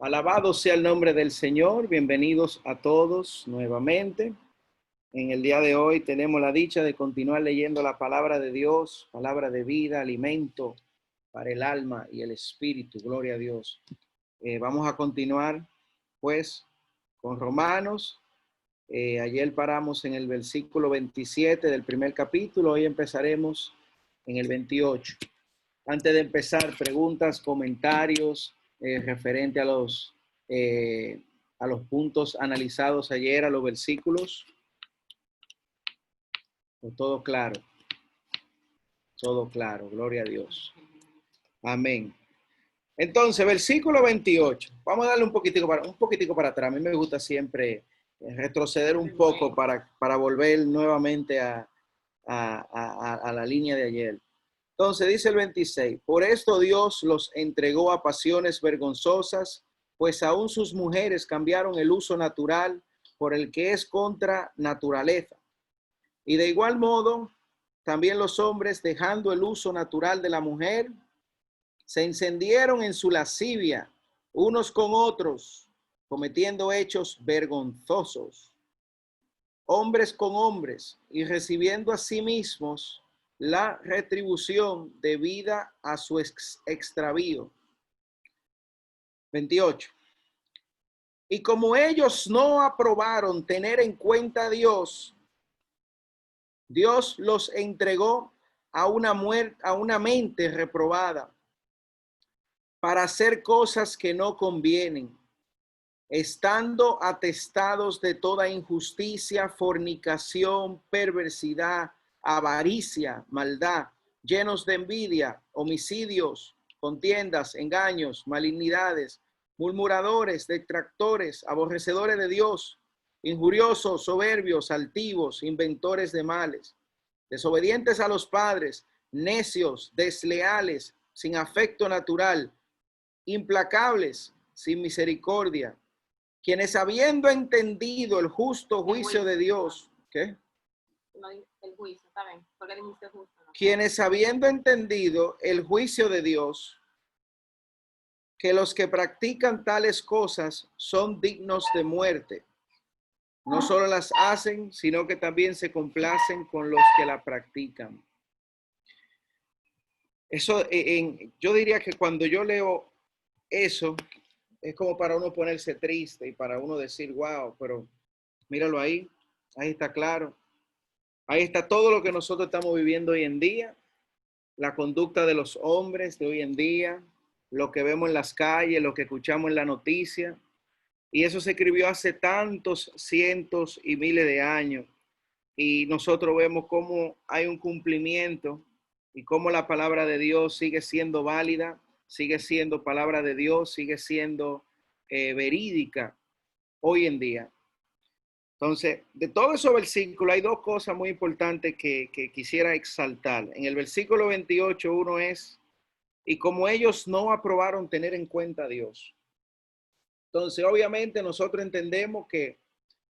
Alabado sea el nombre del Señor. Bienvenidos a todos nuevamente. En el día de hoy tenemos la dicha de continuar leyendo la palabra de Dios, palabra de vida, alimento para el alma y el espíritu. Gloria a Dios. Vamos a continuar pues con Romanos. Ayer paramos en el versículo 27 del primer capítulo. Hoy empezaremos en el 28. Antes de empezar, preguntas, comentarios referente a los puntos analizados ayer, a los versículos. Todo claro, gloria a Dios. Amén. Entonces, versículo 28. Vamos a darle un poquitico para atrás. A mí me gusta siempre retroceder un poco para volver nuevamente a la línea de ayer. Entonces dice el 26, por esto Dios los entregó a pasiones vergonzosas, pues aún sus mujeres cambiaron el uso natural por el que es contra naturaleza. Y de igual modo, también los hombres, dejando el uso natural de la mujer, se encendieron en su lascivia unos con otros, cometiendo hechos vergonzosos, hombres con hombres, y recibiendo a sí mismos la retribución debida a su extravío. 28. Y como ellos no aprobaron tener en cuenta a Dios, Dios los entregó a una mente reprobada para hacer cosas que no convienen, estando atestados de toda injusticia, fornicación, perversidad, avaricia, maldad, llenos de envidia, homicidios, contiendas, engaños, malignidades, murmuradores, detractores, aborrecedores de Dios, injuriosos, soberbios, altivos, inventores de males, desobedientes a los padres, necios, desleales, sin afecto natural, implacables, sin misericordia, quienes habiendo entendido el justo juicio de Dios, ¿qué? No, el juicio, está bien, porque dijiste justo, ¿no? Quienes habiendo entendido el juicio de Dios, que los que practican tales cosas son dignos de muerte, no solo las hacen, sino que también se complacen con los que la practican. Eso, yo diría que cuando yo leo eso, es como para uno ponerse triste y para uno decir, wow, pero míralo ahí está claro. Ahí está todo lo que nosotros estamos viviendo hoy en día, la conducta de los hombres de hoy en día, lo que vemos en las calles, lo que escuchamos en la noticia. Y eso se escribió hace tantos cientos y miles de años. Y nosotros vemos cómo hay un cumplimiento y cómo la palabra de Dios sigue siendo válida, sigue siendo palabra de Dios, sigue siendo verídica hoy en día. Entonces, de todo esos versículos hay dos cosas muy importantes que quisiera exaltar. En el versículo 28, uno es, y como ellos no aprobaron tener en cuenta a Dios. Entonces, obviamente nosotros entendemos que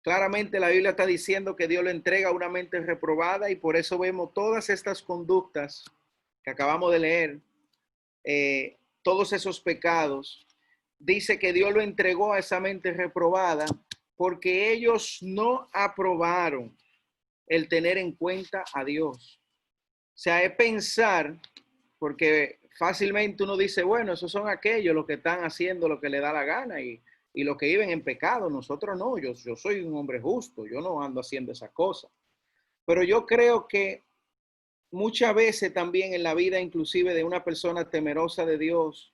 claramente la Biblia está diciendo que Dios le entrega una mente reprobada y por eso vemos todas estas conductas que acabamos de leer, todos esos pecados. Dice que Dios lo entregó a esa mente reprobada porque ellos no aprobaron el tener en cuenta a Dios. O sea, es pensar, porque fácilmente uno dice, bueno, esos son aquellos los que están haciendo lo que le da la gana y los que viven en pecado. Nosotros no, yo soy un hombre justo, yo no ando haciendo esa cosa. Pero yo creo que muchas veces también en la vida, inclusive de una persona temerosa de Dios,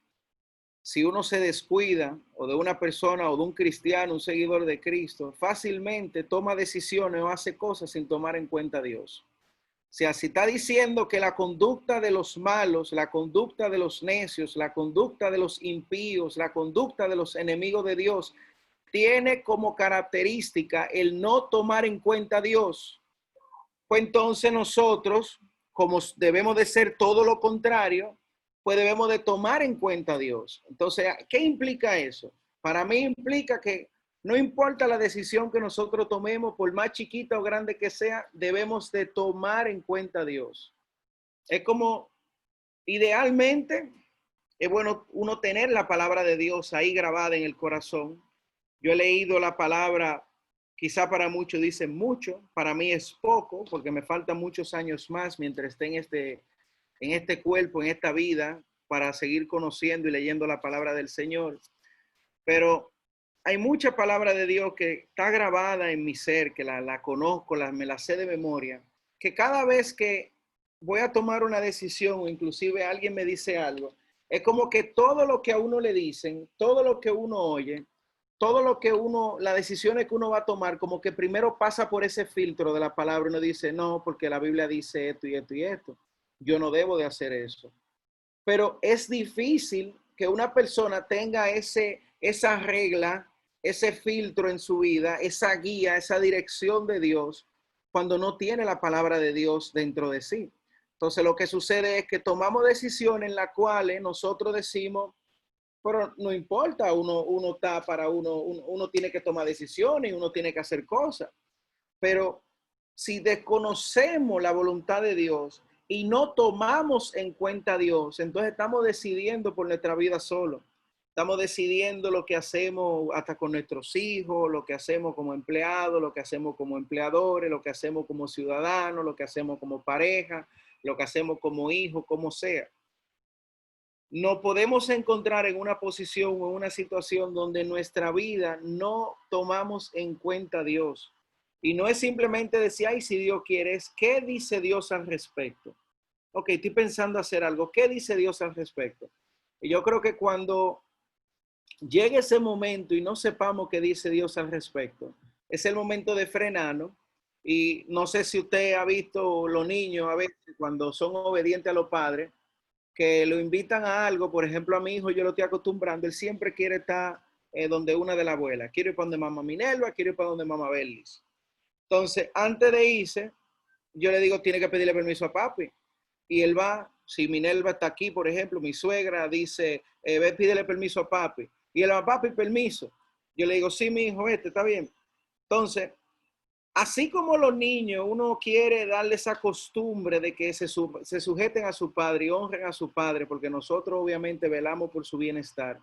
si uno se descuida, o de una persona, o de un cristiano, un seguidor de Cristo, fácilmente toma decisiones o hace cosas sin tomar en cuenta a Dios. O sea, si está diciendo que la conducta de los malos, la conducta de los necios, la conducta de los impíos, la conducta de los enemigos de Dios, tiene como característica el no tomar en cuenta a Dios, pues entonces nosotros, como debemos de ser todo lo contrario, pues debemos de tomar en cuenta a Dios. Entonces, ¿qué implica eso? Para mí implica que no importa la decisión que nosotros tomemos, por más chiquita o grande que sea, debemos de tomar en cuenta a Dios. Es como, idealmente, es bueno uno tener la palabra de Dios ahí grabada en el corazón. Yo he leído la palabra, quizá para muchos dicen mucho, para mí es poco, porque me faltan muchos años más mientras esté en este cuerpo, en esta vida, para seguir conociendo y leyendo la palabra del Señor. Pero hay mucha palabra de Dios que está grabada en mi ser, que la conozco, me la sé de memoria, que cada vez que voy a tomar una decisión o inclusive alguien me dice algo, es como que todo lo que a uno le dicen, todo lo que uno oye, todo lo que uno, las decisiones que uno va a tomar, como que primero pasa por ese filtro de la palabra. Uno dice, no, porque la Biblia dice esto y esto y esto. Yo no debo de hacer eso. Pero es difícil que una persona tenga esa regla, ese filtro en su vida, esa guía, esa dirección de Dios, cuando no tiene la palabra de Dios dentro de sí. Entonces lo que sucede es que tomamos decisiones en las cuales nosotros decimos, pero no importa, uno está para uno tiene que tomar decisiones, uno tiene que hacer cosas. Pero si desconocemos la voluntad de Dios y no tomamos en cuenta a Dios, entonces estamos decidiendo por nuestra vida solo. Estamos decidiendo lo que hacemos hasta con nuestros hijos, lo que hacemos como empleados, lo que hacemos como empleadores, lo que hacemos como ciudadanos, lo que hacemos como pareja, lo que hacemos como hijos, como sea. No podemos encontrar en una posición o en una situación donde en nuestra vida no tomamos en cuenta a Dios. Y no es simplemente decir, ay, si Dios quiere, es qué dice Dios al respecto. Ok, estoy pensando hacer algo. ¿Qué dice Dios al respecto? Y yo creo que cuando llegue ese momento y no sepamos qué dice Dios al respecto, es el momento de frenarnos. Y no sé si usted ha visto los niños a veces cuando son obedientes a los padres, que lo invitan a algo. Por ejemplo, a mi hijo yo lo estoy acostumbrando, él siempre quiere estar donde una de la abuela, quiere ir para donde mamá Minerva, quiere ir para donde mamá Belis. Entonces, antes de irse, yo le digo, tiene que pedirle permiso a papi. Y él va, si Minerva está aquí, por ejemplo, mi suegra dice, ve, pídele permiso a papi. Y él va, papi, permiso. Yo le digo, sí, mi hijo, está bien. Entonces, así como los niños, uno quiere darle esa costumbre de que se sujeten a su padre y honren a su padre, porque nosotros obviamente velamos por su bienestar.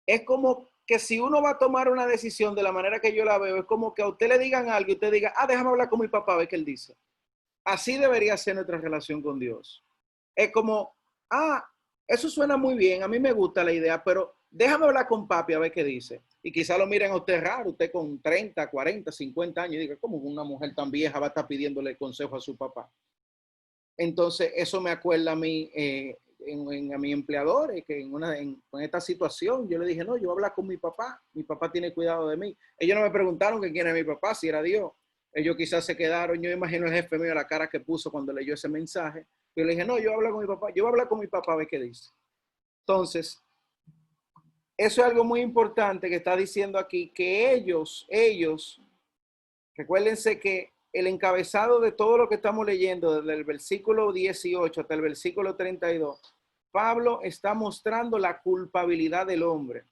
Es como que si uno va a tomar una decisión de la manera que yo la veo, es como que a usted le digan algo y usted diga, déjame hablar con mi papá, a ver qué él dice. Así debería ser nuestra relación con Dios. Es como, eso suena muy bien, a mí me gusta la idea, pero déjame hablar con papi a ver qué dice. Y quizá lo miren a usted raro, usted con 30, 40, 50 años, y diga, ¿cómo una mujer tan vieja va a estar pidiéndole consejo a su papá? Entonces, eso me acuerda a mí, a mi empleador, que en esta situación yo le dije, no, yo voy a hablar con mi papá tiene cuidado de mí. Ellos no me preguntaron que quién era mi papá, si era Dios. Ellos quizás se quedaron, yo imagino el jefe mío la cara que puso cuando leyó ese mensaje. Yo le dije, no, yo voy a hablar con mi papá, yo voy a hablar con mi papá a ver qué dice. Entonces, eso es algo muy importante que está diciendo aquí, que ellos, recuérdense que el encabezado de todo lo que estamos leyendo, desde el versículo 18 hasta el versículo 32, Pablo está mostrando la culpabilidad del hombre.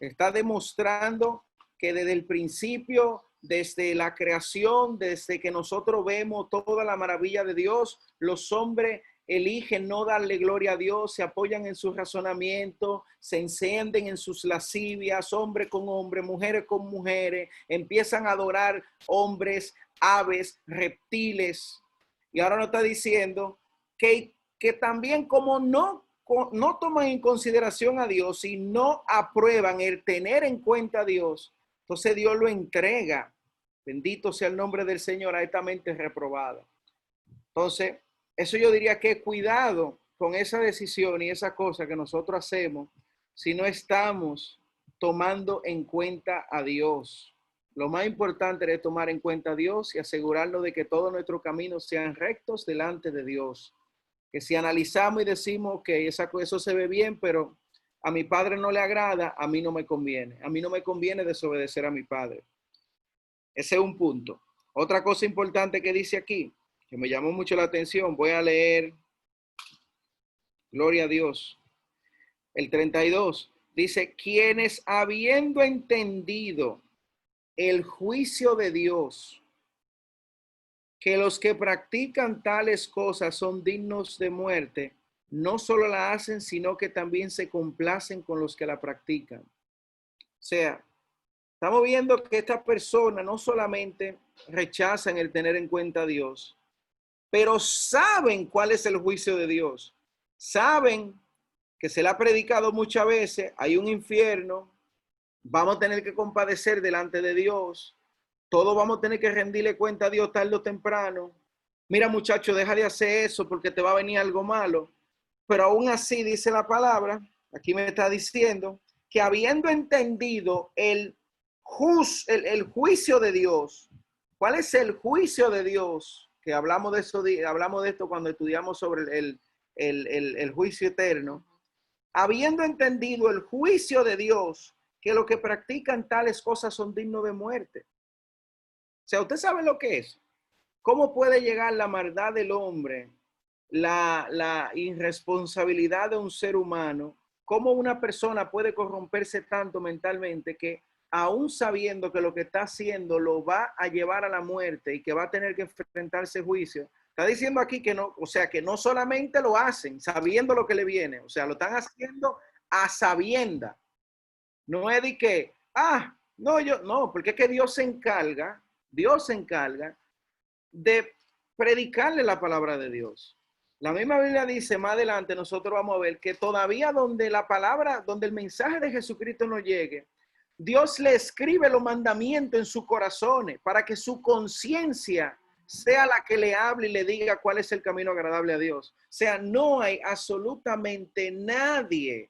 Está demostrando que desde el principio, desde la creación, desde que nosotros vemos toda la maravilla de Dios, los hombres eligen no darle gloria a Dios, se apoyan en su razonamiento, se encienden en sus lascivias, hombre con hombre, mujeres con mujeres, empiezan a adorar hombres, aves, reptiles. Y ahora nos está diciendo que también como no toman en consideración a Dios y no aprueban el tener en cuenta a Dios, entonces Dios lo entrega. Bendito sea el nombre del Señor a esta mente reprobada. Entonces, eso yo diría que cuidado con esa decisión y esa cosa que nosotros hacemos si no estamos tomando en cuenta a Dios. Lo más importante es tomar en cuenta a Dios y asegurarnos de que todos nuestros caminos sean rectos delante de Dios. Que si analizamos y decimos que eso se ve bien, pero a mi padre no le agrada, a mí no me conviene. A mí no me conviene desobedecer a mi padre. Ese es un punto. Otra cosa importante que dice aquí, que me llamó mucho la atención, voy a leer, gloria a Dios, el 32, dice, quienes habiendo entendido el juicio de Dios, que los que practican tales cosas son dignos de muerte, no solo la hacen, sino que también se complacen con los que la practican. O sea, estamos viendo que estas personas no solamente rechazan el tener en cuenta a Dios, pero saben cuál es el juicio de Dios. Saben que se le ha predicado muchas veces, hay un infierno, vamos a tener que compadecer delante de Dios, todos vamos a tener que rendirle cuenta a Dios tarde o temprano. Mira, muchacho, deja de hacer eso porque te va a venir algo malo. Pero aún así dice la palabra, aquí me está diciendo, que habiendo entendido el juicio de Dios, ¿cuál es el juicio de Dios? Que hablamos de eso, hablamos de esto cuando estudiamos sobre el juicio eterno. Habiendo entendido el juicio de Dios, que los que practican tales cosas son dignos de muerte. O sea, ¿usted sabe lo que es? ¿Cómo puede llegar la maldad del hombre, la irresponsabilidad de un ser humano? ¿Cómo una persona puede corromperse tanto mentalmente que aún sabiendo que lo que está haciendo lo va a llevar a la muerte y que va a tener que enfrentarse juicio? Está diciendo aquí que no, o sea, que no solamente lo hacen sabiendo lo que le viene, o sea, lo están haciendo a sabienda. No es de que, no, no, porque es que Dios se encarga de predicarle la palabra de Dios. La misma Biblia dice, más adelante nosotros vamos a ver que todavía donde la palabra, donde el mensaje de Jesucristo no llegue, Dios le escribe los mandamientos en sus corazones para que su conciencia sea la que le hable y le diga cuál es el camino agradable a Dios. O sea, no hay absolutamente nadie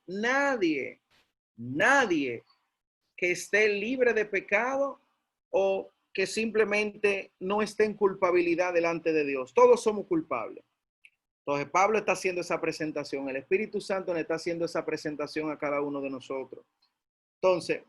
que esté libre de pecado o que simplemente no esté en culpabilidad delante de Dios. Todos somos culpables. Entonces Pablo está haciendo esa presentación, el Espíritu Santo le está haciendo esa presentación a cada uno de nosotros. Entonces,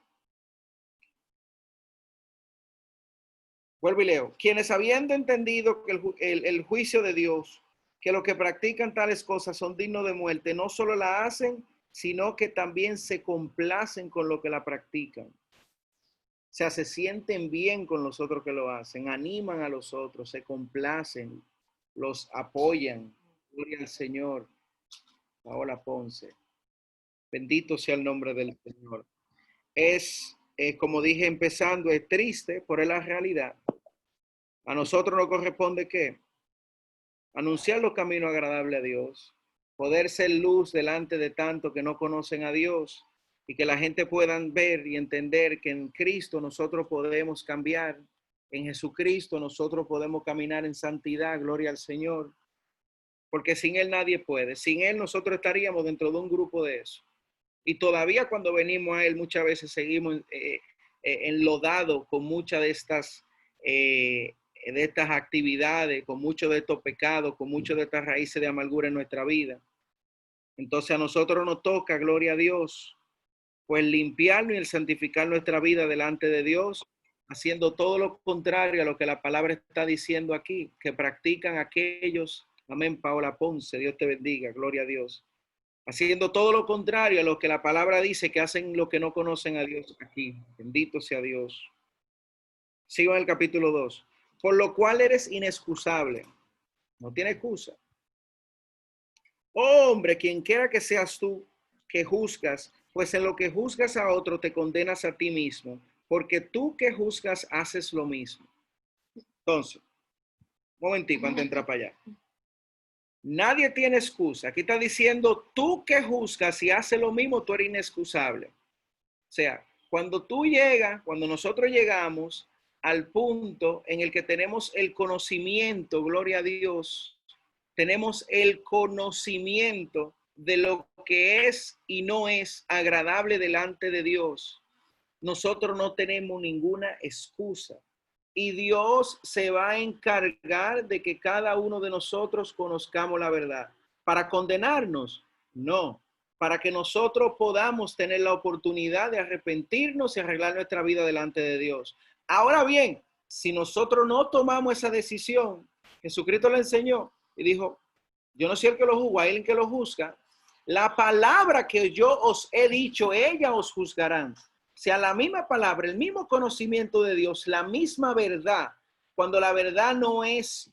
vuelvo y leo. Quienes habiendo entendido que el juicio de Dios, que los que practican tales cosas son dignos de muerte, no solo la hacen, sino que también se complacen con lo que la practican. O sea, se sienten bien con los otros que lo hacen, animan a los otros, se complacen, los apoyan. Gloria al Señor. Paola Ponce. Bendito sea el nombre del Señor. Como dije empezando, es triste, pero es la realidad. A nosotros nos corresponde ¿qué? Anunciar los caminos agradables a Dios, poder ser luz delante de tanto que no conocen a Dios y que la gente puedan ver y entender que en Cristo nosotros podemos cambiar, en Jesucristo nosotros podemos caminar en santidad, gloria al Señor, porque sin Él nadie puede. Sin Él nosotros estaríamos dentro de un grupo de eso. Y todavía cuando venimos a Él muchas veces seguimos enlodados con muchas de estas actividades, con muchos de estos pecados, con muchas de estas raíces de amargura en nuestra vida. Entonces a nosotros nos toca, gloria a Dios, pues limpiarnos y el santificar nuestra vida delante de Dios, haciendo todo lo contrario a lo que la palabra está diciendo aquí, que practican aquellos. Amén, Paola Ponce, Dios te bendiga, gloria a Dios. Haciendo todo lo contrario a lo que la palabra dice, que hacen lo que no conocen a Dios aquí. Bendito sea Dios. Sigo en el capítulo 2. Por lo cual eres inexcusable. No tiene excusa. Oh, hombre, quien quiera que seas tú que juzgas, pues en lo que juzgas a otro te condenas a ti mismo, porque tú que juzgas haces lo mismo. Entonces, un momentito antes de entrar para allá. Nadie tiene excusa. Aquí está diciendo, tú que juzgas y haces lo mismo, tú eres inexcusable. O sea, cuando nosotros llegamos al punto en el que tenemos el conocimiento, gloria a Dios, tenemos el conocimiento de lo que es y no es agradable delante de Dios, nosotros no tenemos ninguna excusa. Y Dios se va a encargar de que cada uno de nosotros conozcamos la verdad. ¿Para condenarnos? No. Para que nosotros podamos tener la oportunidad de arrepentirnos y arreglar nuestra vida delante de Dios. Ahora bien, si nosotros no tomamos esa decisión, Jesucristo le enseñó y dijo, yo no soy el que lo juzga, él el que lo juzga. La palabra que yo os he dicho, ella os juzgarán. O sea, la misma palabra, el mismo conocimiento de Dios, la misma verdad, cuando la verdad no es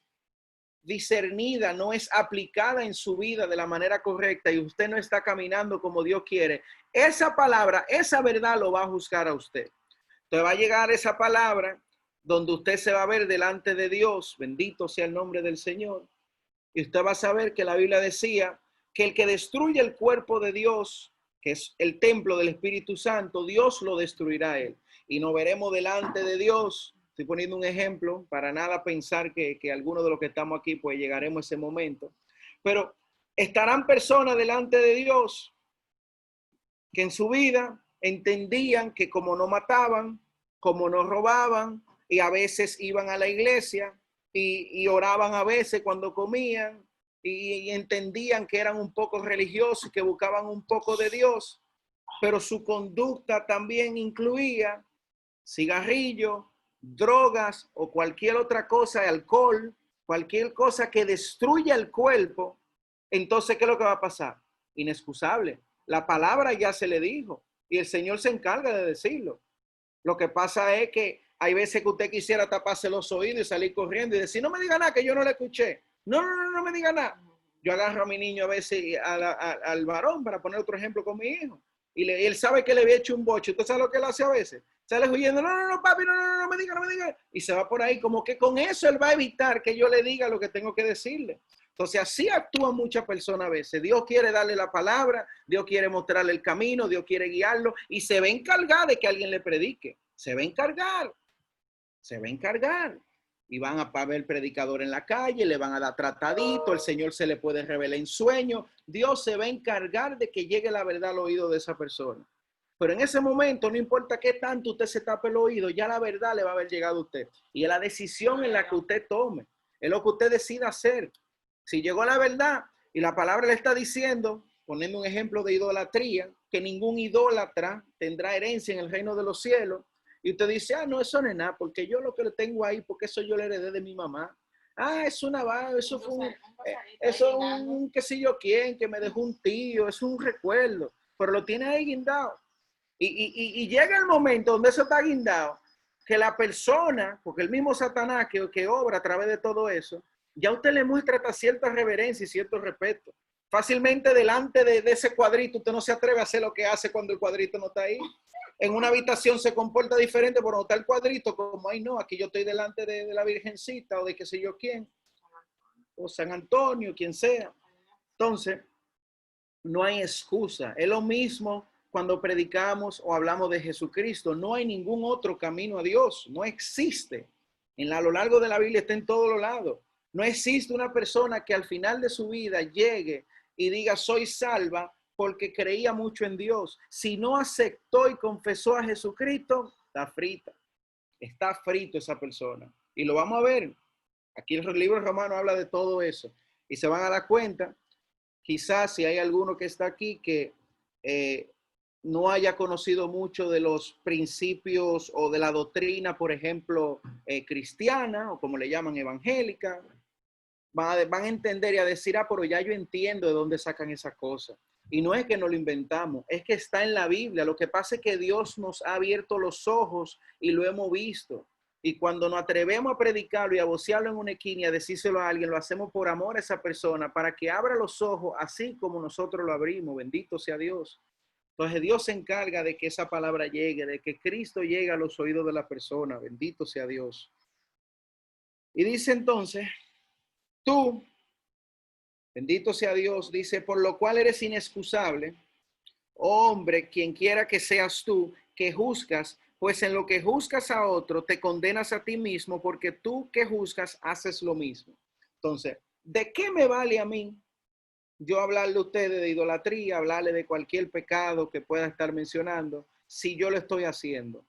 discernida, no es aplicada en su vida de la manera correcta y usted no está caminando como Dios quiere, esa palabra, esa verdad lo va a juzgar a usted. Entonces va a llegar esa palabra donde usted se va a ver delante de Dios, bendito sea el nombre del Señor, y usted va a saber que la Biblia decía que el que destruye el cuerpo de Dios, que es el templo del Espíritu Santo, Dios lo destruirá a él. Y nos veremos delante de Dios. Estoy poniendo un ejemplo, para nada pensar que alguno de los que estamos aquí, pues llegaremos a ese momento. Pero estarán personas delante de Dios que en su vida entendían que como no mataban, como no robaban, y a veces iban a la iglesia y oraban a veces cuando comían, y entendían que eran un poco religiosos, que buscaban un poco de Dios, pero su conducta también incluía cigarrillo, drogas o cualquier otra cosa, alcohol, cualquier cosa que destruya el cuerpo. Entonces, ¿qué es lo que va a pasar? Inexcusable. La palabra ya se le dijo y el Señor se encarga de decirlo. Lo que pasa es que hay veces que usted quisiera taparse los oídos y salir corriendo y decir, no me diga nada, que yo no le escuché. No me diga nada. Yo agarro a mi niño a veces, al varón, para poner otro ejemplo con mi hijo, y él sabe que le había hecho un boche. ¿Usted sabe lo que él hace a veces? Sale huyendo, no, papi, no me diga. Y se va por ahí, como que con eso él va a evitar que yo le diga lo que tengo que decirle. Entonces así actúan muchas personas a veces. Dios quiere darle la palabra, Dios quiere mostrarle el camino, Dios quiere guiarlo y se va a encargar de que alguien le predique. Se va a encargar. Y van a ver el predicador en la calle, le van a dar tratadito, el Señor se le puede revelar en sueño. Dios se va a encargar de que llegue la verdad al oído de esa persona. Pero en ese momento, no importa qué tanto usted se tape el oído, ya la verdad le va a haber llegado a usted. Y es la decisión en la que usted tome, es lo que usted decida hacer. Si llegó la verdad y la palabra le está diciendo, poniendo un ejemplo de idolatría, que ningún idólatra tendrá herencia en el reino de los cielos, y usted dice, no, eso no es nada, porque yo lo que le tengo ahí, porque eso yo le heredé de mi mamá. Es una eso fue eso es un qué sé yo quién, que me dejó un tío, es un recuerdo, pero lo tiene ahí guindado. Y llega el momento donde eso está guindado, que la persona, porque el mismo Satanás que obra a través de todo eso, ya usted le muestra hasta cierta reverencia y cierto respeto. Fácilmente delante de ese cuadrito, usted no se atreve a hacer lo que hace cuando el cuadrito no está ahí. En una habitación se comporta diferente, pero no está el cuadrito, como, no, aquí yo estoy delante de la Virgencita o de qué sé yo quién, o San Antonio, quien sea. Entonces, no hay excusa. Es lo mismo cuando predicamos o hablamos de Jesucristo. No hay ningún otro camino a Dios. No existe. A lo largo de la Biblia está en todos los lados. No existe una persona que al final de su vida llegue y diga soy salva porque creía mucho en Dios. Si no aceptó y confesó a Jesucristo, está frita. Está frito esa persona. Y lo vamos a ver. Aquí el libro romano habla de todo eso. Y se van a dar cuenta, quizás si hay alguno que está aquí que no haya conocido mucho de los principios o de la doctrina, por ejemplo, cristiana o como le llaman evangélica, van a entender y a decir, pero ya yo entiendo de dónde sacan esa cosa. Y no es que nos lo inventamos, es que está en la Biblia. Lo que pasa es que Dios nos ha abierto los ojos y lo hemos visto. Y cuando nos atrevemos a predicarlo y a vocearlo en una esquina y a decírselo a alguien, lo hacemos por amor a esa persona, para que abra los ojos así como nosotros lo abrimos. Bendito sea Dios. Entonces Dios se encarga de que esa palabra llegue, de que Cristo llegue a los oídos de la persona. Bendito sea Dios. Y dice entonces, tú, bendito sea Dios, dice, por lo cual eres inexcusable, hombre, quien quiera que seas tú, que juzgas, pues en lo que juzgas a otro, te condenas a ti mismo, porque tú que juzgas haces lo mismo. Entonces, ¿de qué me vale a mí yo hablarle a ustedes de idolatría, hablarle de cualquier pecado que pueda estar mencionando, si yo lo estoy haciendo?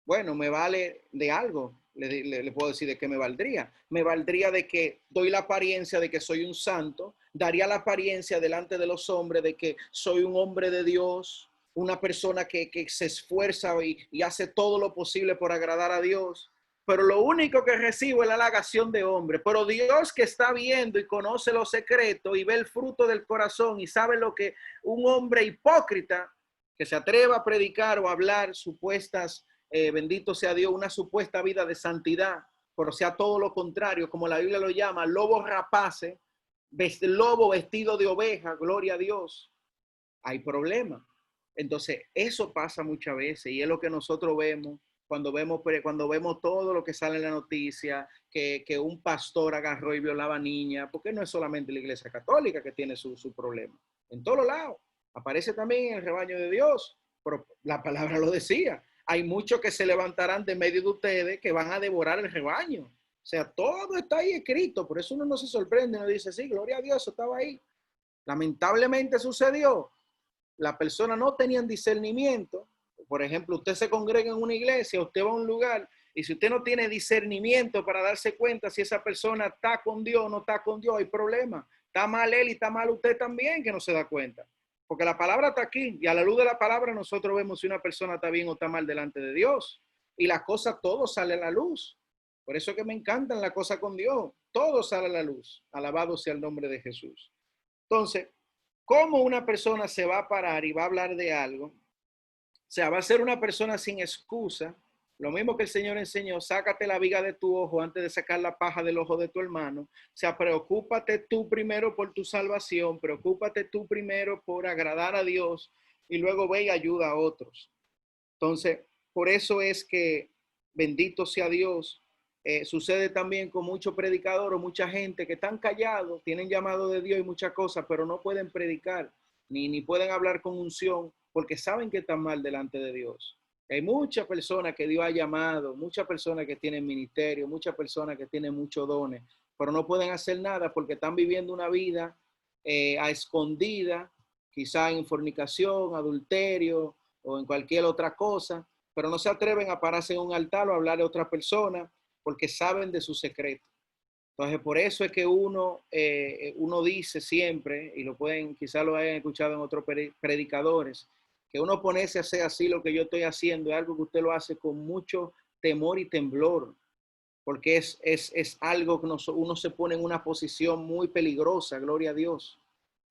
Bueno, me vale de algo. Le puedo decir de qué me valdría. Me valdría de que doy la apariencia de que soy un santo, daría la apariencia delante de los hombres de que soy un hombre de Dios, una persona que se esfuerza y hace todo lo posible por agradar a Dios. Pero lo único que recibo es la halagación de hombre. Pero Dios, que está viendo y conoce los secretos y ve el fruto del corazón y sabe lo que un hombre hipócrita que se atreva a predicar o a hablar supuestas bendito sea Dios, una supuesta vida de santidad, pero sea todo lo contrario, como la Biblia lo llama, lobos rapaces, lobo vestido de oveja, gloria a Dios, hay problema. Entonces, eso pasa muchas veces y es lo que nosotros vemos cuando vemos todo lo que sale en la noticia, que un pastor agarró y violaba niñas, porque no es solamente la Iglesia Católica que tiene su problema. En todos lados. Aparece también en el rebaño de Dios, pero la palabra lo decía. Hay muchos que se levantarán de medio de ustedes que van a devorar el rebaño. O sea, todo está ahí escrito, por eso uno no se sorprende, uno dice, sí, gloria a Dios, eso estaba ahí. Lamentablemente sucedió. Las personas no tenían discernimiento. Por ejemplo, usted se congrega en una iglesia, usted va a un lugar y si usted no tiene discernimiento para darse cuenta si esa persona está con Dios o no está con Dios, hay problema. Está mal él y está mal usted también que no se da cuenta. Porque la palabra está aquí y a la luz de la palabra nosotros vemos si una persona está bien o está mal delante de Dios. Y las cosas, todo sale a la luz. Por eso es que me encantan las cosas con Dios. Todo sale a la luz. Alabado sea el nombre de Jesús. Entonces, ¿cómo una persona se va a parar y va a hablar de algo? O sea, va a ser una persona sin excusa. Lo mismo que el Señor enseñó, sácate la viga de tu ojo antes de sacar la paja del ojo de tu hermano. O sea, preocúpate tú primero por tu salvación, preocúpate tú primero por agradar a Dios y luego ve y ayuda a otros. Entonces, por eso es que, bendito sea Dios, sucede también con muchos predicadores o mucha gente que están callados, tienen llamado de Dios y muchas cosas, pero no pueden predicar, ni pueden hablar con unción, porque saben que están mal delante de Dios. Hay muchas personas que Dios ha llamado, muchas personas que tienen ministerio, muchas personas que tienen muchos dones, pero no pueden hacer nada porque están viviendo una vida a escondida, quizá en fornicación, adulterio o en cualquier otra cosa, pero no se atreven a pararse en un altar o a hablar de otra persona porque saben de su secreto. Entonces, por eso es que uno dice siempre, y lo pueden, quizás lo hayan escuchado en otros predicadores, que uno ponerse a hacer así lo que yo estoy haciendo es algo que usted lo hace con mucho temor y temblor, porque es algo que uno se pone en una posición muy peligrosa, gloria a Dios.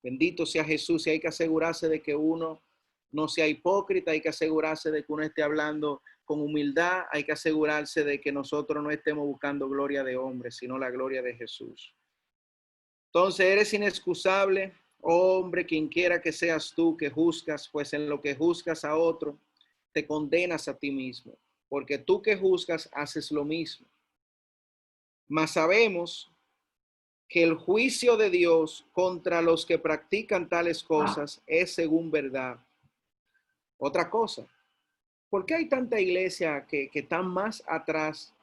Bendito sea Jesús, y hay que asegurarse de que uno no sea hipócrita, hay que asegurarse de que uno esté hablando con humildad, hay que asegurarse de que nosotros no estemos buscando gloria de hombres, sino la gloria de Jesús. Entonces, eres inexcusable, oh hombre, quien quiera que seas tú que juzgas, pues en lo que juzgas a otro, te condenas a ti mismo, porque tú que juzgas haces lo mismo. Mas sabemos que el juicio de Dios contra los que practican tales cosas es según verdad. Otra cosa, ¿por qué hay tanta iglesia que están más atrás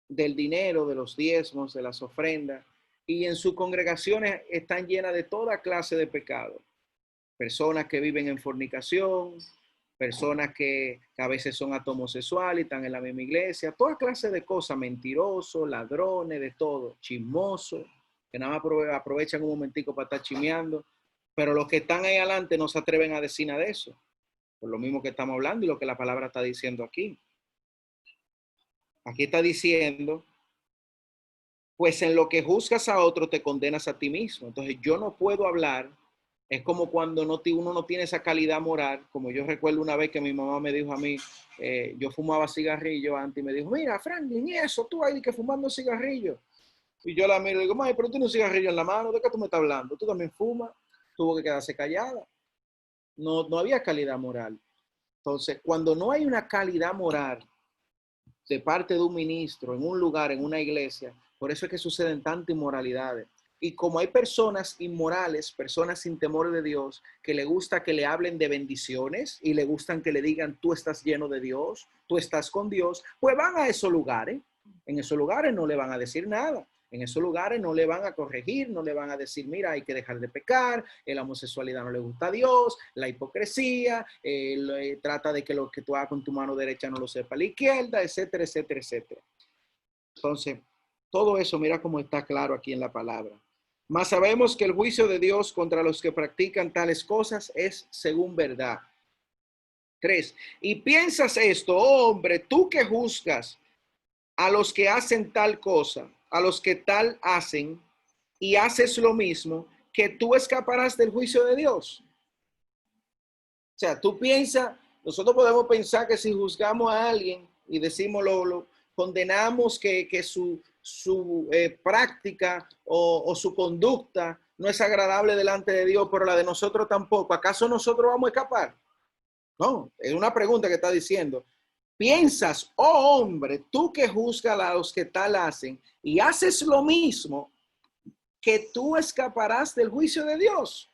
del dinero, de los diezmos, de las ofrendas, y en sus congregaciones están llenas de toda clase de pecado? Personas que viven en fornicación, personas que a veces son homosexuales y están en la misma iglesia, toda clase de cosas, mentirosos, ladrones, de todo, chismosos, que nada más aprovechan un momentico para estar chismeando, pero los que están ahí adelante no se atreven a decir nada de eso, por lo mismo que estamos hablando y lo que la palabra está diciendo aquí. Aquí está diciendo, pues en lo que juzgas a otro te condenas a ti mismo. Entonces yo no puedo hablar. Es como cuando uno no tiene esa calidad moral, como yo recuerdo una vez que mi mamá me dijo a mí, yo fumaba cigarrillo antes y me dijo, mira, Franklin, ¿y eso? Tú ahí que fumando cigarrillo. Y yo la miro y digo, mami, pero tú tienes un cigarrillo en la mano, ¿de qué tú me estás hablando? Tú también fumas. Tuvo que quedarse callada. No había calidad moral. Entonces, cuando no hay una calidad moral de parte de un ministro en un lugar, en una iglesia, por eso es que suceden tantas inmoralidades. Y como hay personas inmorales, personas sin temor de Dios, que le gusta que le hablen de bendiciones y le gustan que le digan, tú estás lleno de Dios, tú estás con Dios, pues van a esos lugares. En esos lugares no le van a decir nada. En esos lugares no le van a corregir, no le van a decir, mira, hay que dejar de pecar, la homosexualidad no le gusta a Dios, la hipocresía, trata de que lo que tú hagas con tu mano derecha no lo sepa la izquierda, etcétera, etcétera, etcétera. Entonces, todo eso, mira cómo está claro aquí en la palabra. Mas sabemos que el juicio de Dios contra los que practican tales cosas es según verdad. 3. Y piensas esto, oh hombre, tú que juzgas a los que hacen tal cosa, a los que tal hacen, y haces lo mismo, que tú escaparás del juicio de Dios. O sea, tú piensas, nosotros podemos pensar que si juzgamos a alguien y decimos condenamos que su práctica o su conducta no es agradable delante de Dios, pero la de nosotros tampoco. ¿Acaso nosotros vamos a escapar? No, es una pregunta que está diciendo. ¿Piensas, oh hombre, tú que juzgas a los que tal hacen y haces lo mismo, que tú escaparás del juicio de Dios?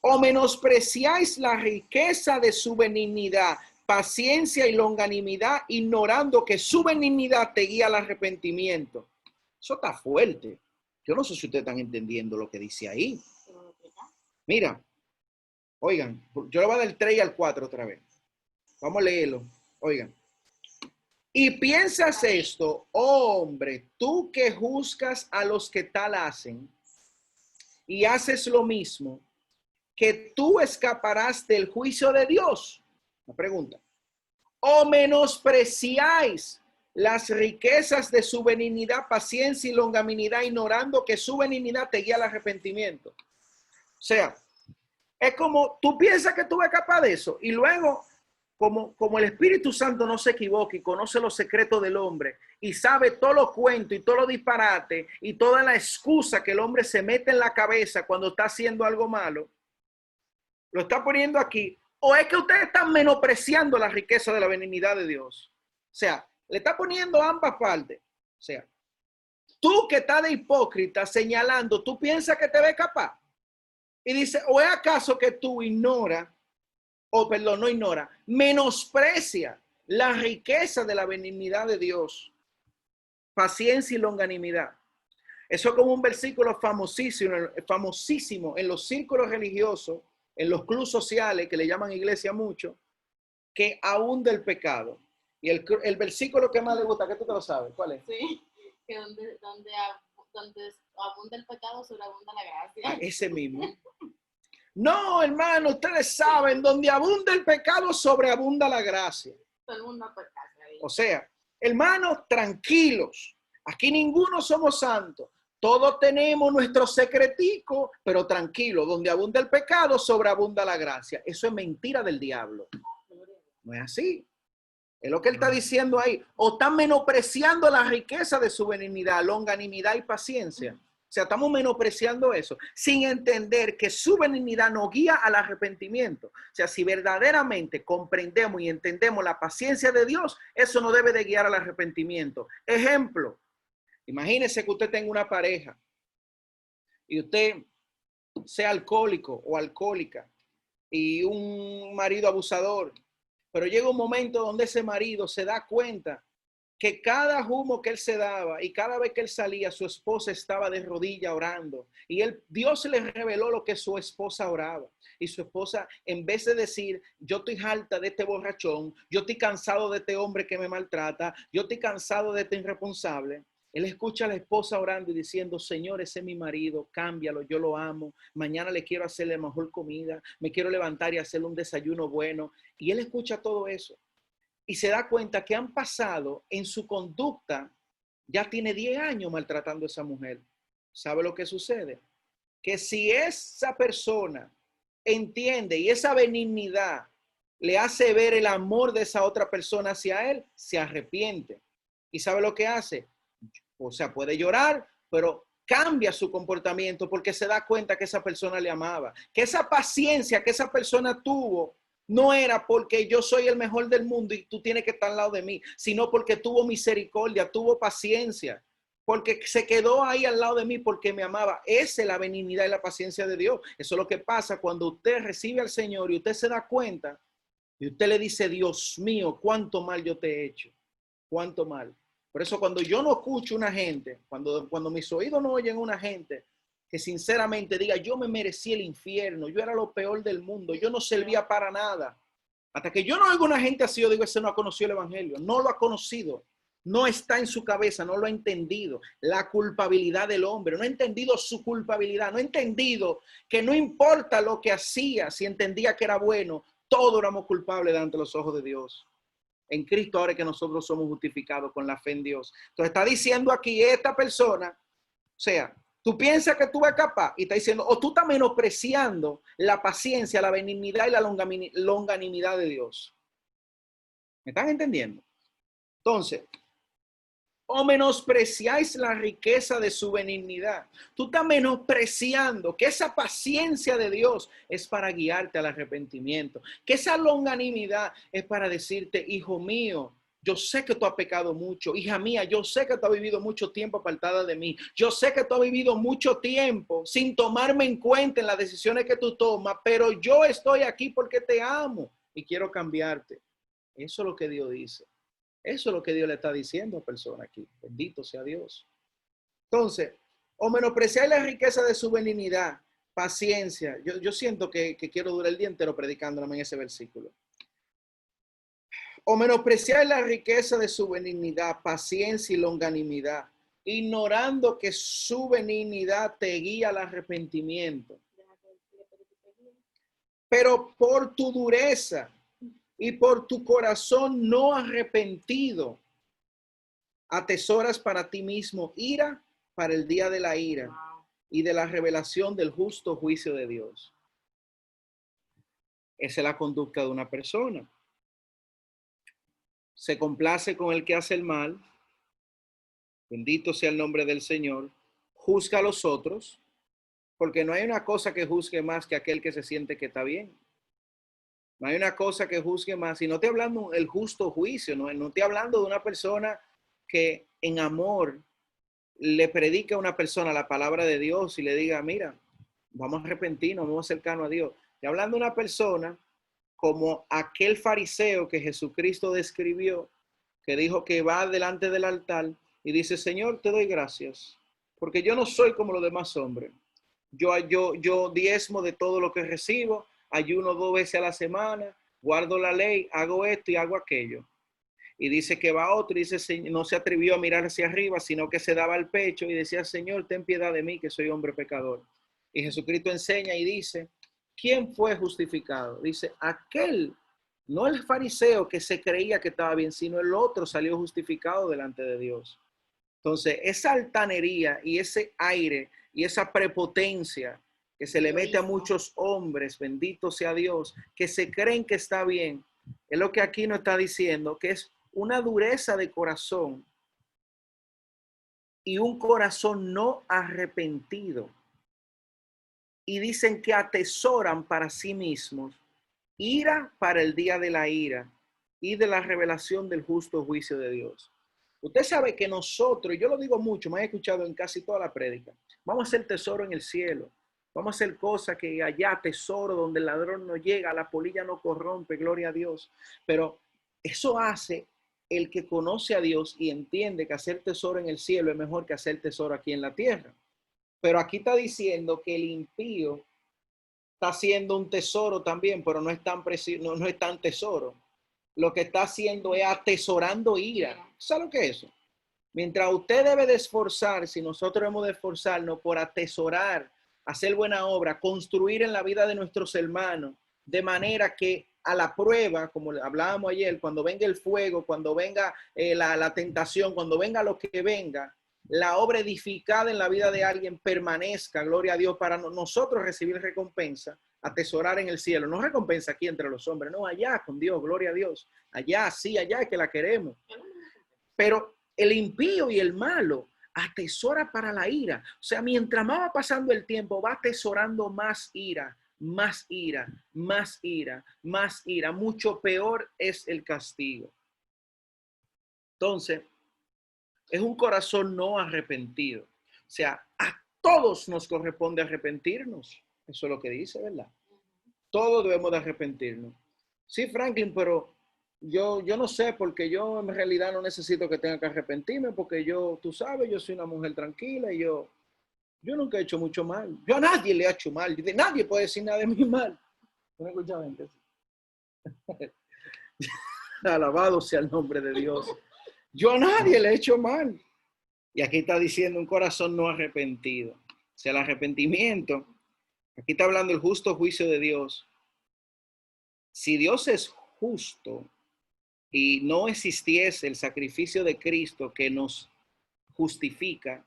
¿O menospreciáis la riqueza de su benignidad, paciencia y longanimidad, ignorando que su benignidad te guía al arrepentimiento? Eso está fuerte. Yo no sé si ustedes están entendiendo lo que dice ahí. Mira, oigan, yo le voy a dar el 3 y al 4 otra vez. Vamos a leerlo. Oigan. Y piensas esto, oh hombre, tú que juzgas a los que tal hacen y haces lo mismo, que tú escaparás del juicio de Dios. La pregunta. O menospreciáis las riquezas de su benignidad, paciencia y longanimidad, ignorando que su benignidad te guía al arrepentimiento. O sea, es como tú piensas que tú vas capaz de eso y luego, como el Espíritu Santo no se equivoca y conoce los secretos del hombre y sabe todos los cuentos y todos los disparates y toda la excusa que el hombre se mete en la cabeza cuando está haciendo algo malo, lo está poniendo aquí. ¿O es que ustedes están menospreciando la riqueza de la benignidad de Dios? O sea, le está poniendo ambas partes. O sea, tú que estás de hipócrita señalando, tú piensas que te ves capaz. Y dice, ¿o es acaso que tú menosprecia la riqueza de la benignidad de Dios, paciencia y longanimidad? Eso es como un versículo famosísimo en los círculos religiosos, en los clubes sociales que le llaman iglesia mucho, que abunda el pecado. Y el versículo que más le gusta, que tú te lo sabes, ¿cuál es? Sí, que donde abunda el pecado, sobreabunda la gracia. Ah, ese mismo. No, hermano, ustedes saben, donde abunda el pecado, sobreabunda la gracia. Todo el mundo o sea, hermanos, tranquilos. Aquí ninguno somos santos. Todos tenemos nuestro secretico, pero tranquilo, donde abunda el pecado, sobreabunda la gracia. Eso es mentira del diablo. No es así. Es lo que él está diciendo ahí. O están menospreciando la riqueza de su benignidad, longanimidad y paciencia. O sea, estamos menospreciando eso, sin entender que su benignidad nos guía al arrepentimiento. O sea, si verdaderamente comprendemos y entendemos la paciencia de Dios, eso nos debe de guiar al arrepentimiento. Ejemplo, imagínese que usted tenga una pareja y usted sea alcohólico o alcohólica y un marido abusador, pero llega un momento donde ese marido se da cuenta que cada humo que él se daba y cada vez que él salía, su esposa estaba de rodillas orando. Y Dios le reveló lo que su esposa oraba. Y su esposa, en vez de decir, yo estoy harta de este borrachón, yo estoy cansado de este hombre que me maltrata, yo estoy cansado de este irresponsable, él escucha a la esposa orando y diciendo, Señor, ese es mi marido, cámbialo, yo lo amo, mañana le quiero hacerle mejor comida, me quiero levantar y hacerle un desayuno bueno. Y él escucha todo eso. Y se da cuenta que han pasado en su conducta, ya tiene 10 años maltratando a esa mujer. ¿Sabe lo que sucede? Que si esa persona entiende y esa benignidad le hace ver el amor de esa otra persona hacia él, se arrepiente. ¿Y sabe lo que hace? O sea, puede llorar, pero cambia su comportamiento porque se da cuenta que esa persona le amaba. Que esa paciencia que esa persona tuvo no era porque yo soy el mejor del mundo y tú tienes que estar al lado de mí, sino porque tuvo misericordia, tuvo paciencia, porque se quedó ahí al lado de mí porque me amaba. Esa es la benignidad y la paciencia de Dios. Eso es lo que pasa cuando usted recibe al Señor y usted se da cuenta y usted le dice, Dios mío, cuánto mal yo te he hecho, cuánto mal. Por eso cuando yo no escucho una gente, cuando mis oídos no oyen una gente que sinceramente diga, yo me merecí el infierno, yo era lo peor del mundo, yo no servía para nada. Hasta que yo no oigo una gente así, yo digo, ese no ha conocido el evangelio, no lo ha conocido, no está en su cabeza, no lo ha entendido. La culpabilidad del hombre, no ha entendido su culpabilidad, no ha entendido que no importa lo que hacía, si entendía que era bueno, todos éramos culpables delante de los ojos de Dios. En Cristo ahora es que nosotros somos justificados con la fe en Dios. Entonces está diciendo aquí esta persona, o sea, tú piensas que tú eres capaz y está diciendo, o tú estás menospreciando la paciencia, la benignidad y la longanimidad de Dios. ¿Me están entendiendo? Entonces, o menospreciáis la riqueza de su benignidad. Tú estás menospreciando que esa paciencia de Dios es para guiarte al arrepentimiento, que esa longanimidad es para decirte, hijo mío, yo sé que tú has pecado mucho, hija mía, yo sé que tú has vivido mucho tiempo apartada de mí, yo sé que tú has vivido mucho tiempo sin tomarme en cuenta en las decisiones que tú tomas, pero yo estoy aquí porque te amo y quiero cambiarte. Eso es lo que Dios dice. Eso es lo que Dios le está diciendo a personas aquí. Bendito sea Dios. Entonces, o menospreciar la riqueza de su benignidad, paciencia. Yo siento que quiero durar el día entero predicándome en ese versículo. O menospreciar la riqueza de su benignidad, paciencia y longanimidad, ignorando que su benignidad te guía al arrepentimiento. Pero por tu dureza y por tu corazón no arrepentido, atesoras para ti mismo ira para el día de la ira y de la revelación del justo juicio de Dios. Esa es la conducta de una persona. Se complace con el que hace el mal. Bendito sea el nombre del Señor. Juzga a los otros, porque no hay una cosa que juzgue más que aquel que se siente que está bien. No hay una cosa que juzgue más. Y no estoy hablando del justo juicio, no estoy hablando de una persona que en amor le predica a una persona la palabra de Dios y le diga, mira, vamos a arrepentirnos, vamos cercanos a Dios. Estoy hablando de una persona como aquel fariseo que Jesucristo describió, que dijo que va delante del altar y dice, Señor, te doy gracias, porque yo no soy como los demás hombres. Yo diezmo de todo lo que recibo, ayuno 2 veces a la semana, guardo la ley, hago esto y hago aquello. Y dice que va otro y dice, no se atrevió a mirar hacia arriba, sino que se daba el pecho y decía, Señor, ten piedad de mí, que soy hombre pecador. Y Jesucristo enseña y dice, ¿quién fue justificado? Dice, aquel, no el fariseo que se creía que estaba bien, sino el otro salió justificado delante de Dios. Entonces, esa altanería y ese aire y esa prepotencia que se le mete a muchos hombres, bendito sea Dios, que se creen que está bien, es lo que aquí nos está diciendo, que es una dureza de corazón y un corazón no arrepentido. Y dicen que atesoran para sí mismos ira para el día de la ira y de la revelación del justo juicio de Dios. Usted sabe que nosotros, y yo lo digo mucho, me he escuchado en casi toda la prédica, vamos a hacer tesoro en el cielo. Vamos a hacer cosas que allá tesoro donde el ladrón no llega, la polilla no corrompe, gloria a Dios. Pero eso hace el que conoce a Dios y entiende que hacer tesoro en el cielo es mejor que hacer tesoro aquí en la tierra. Pero aquí está diciendo que el impío está haciendo un tesoro también, pero no es tan preciso, no es tan tesoro. Lo que está haciendo es atesorando ira. ¿Sabe lo que es eso? Mientras usted debe de esforzarse, nosotros hemos de esforzarnos por atesorar, hacer buena obra, construir en la vida de nuestros hermanos, de manera que a la prueba, como hablábamos ayer, cuando venga el fuego, cuando venga la tentación, cuando venga lo que venga, la obra edificada en la vida de alguien permanezca, gloria a Dios, para nosotros recibir recompensa, atesorar en el cielo. No recompensa aquí entre los hombres, no, allá con Dios, gloria a Dios. Allá, sí, allá es que la queremos. Pero el impío y el malo atesora para la ira. O sea, mientras más va pasando el tiempo, va atesorando más ira, más ira, más ira, más ira. Mucho peor es el castigo. Entonces, es un corazón no arrepentido. O sea, a todos nos corresponde arrepentirnos. Eso es lo que dice, ¿verdad? Todos debemos de arrepentirnos. Sí, Franklin, pero yo no sé, porque yo en realidad no necesito que tenga que arrepentirme, porque yo, tú sabes, yo soy una mujer tranquila y yo nunca he hecho mucho mal. Yo a nadie le he hecho mal. Nadie puede decir nada de mí mal. ¿No me escuchaban? Alabado sea el nombre de Dios. Yo a nadie le he hecho mal. Y aquí está diciendo un corazón no arrepentido. O sea, el arrepentimiento, aquí está hablando el justo juicio de Dios. Si Dios es justo y no existiese el sacrificio de Cristo que nos justifica,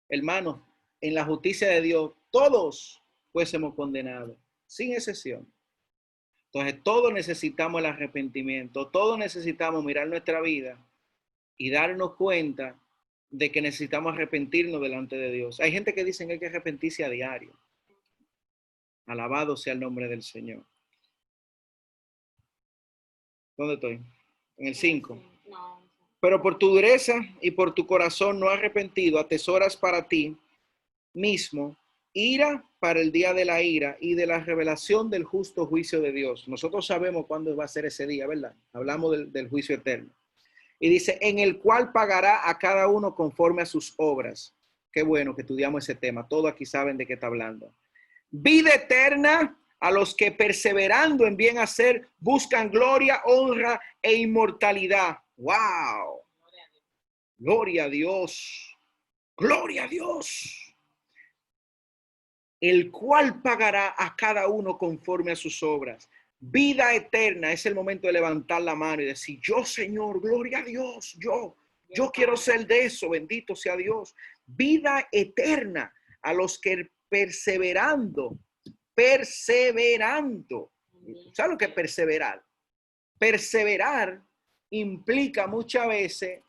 hermanos, en la justicia de Dios, todos fuésemos condenados, sin excepción. Entonces, todos necesitamos el arrepentimiento, todos necesitamos mirar nuestra vida y darnos cuenta de que necesitamos arrepentirnos delante de Dios. Hay gente que dice que hay que arrepentirse a diario. Alabado sea el nombre del Señor. ¿Dónde estoy? En el 5. No. Pero por tu dureza y por tu corazón no arrepentido, atesoras para ti mismo ira para el día de la ira y de la revelación del justo juicio de Dios. Nosotros sabemos cuándo va a ser ese día, ¿verdad? Hablamos del juicio eterno. Y dice, en el cual pagará a cada uno conforme a sus obras. Qué bueno que estudiamos ese tema. Todos aquí saben de qué está hablando. Vida eterna a los que perseverando en bien hacer buscan gloria, honra e inmortalidad. ¡Wow! Gloria a Dios. Gloria a Dios. El cual pagará a cada uno conforme a sus obras. Vida eterna es el momento de levantar la mano y decir, yo Señor, gloria a Dios, yo quiero ser de eso, bendito sea Dios. Vida eterna a los que perseverando. ¿Sabes lo que es perseverar? Perseverar implica muchas veces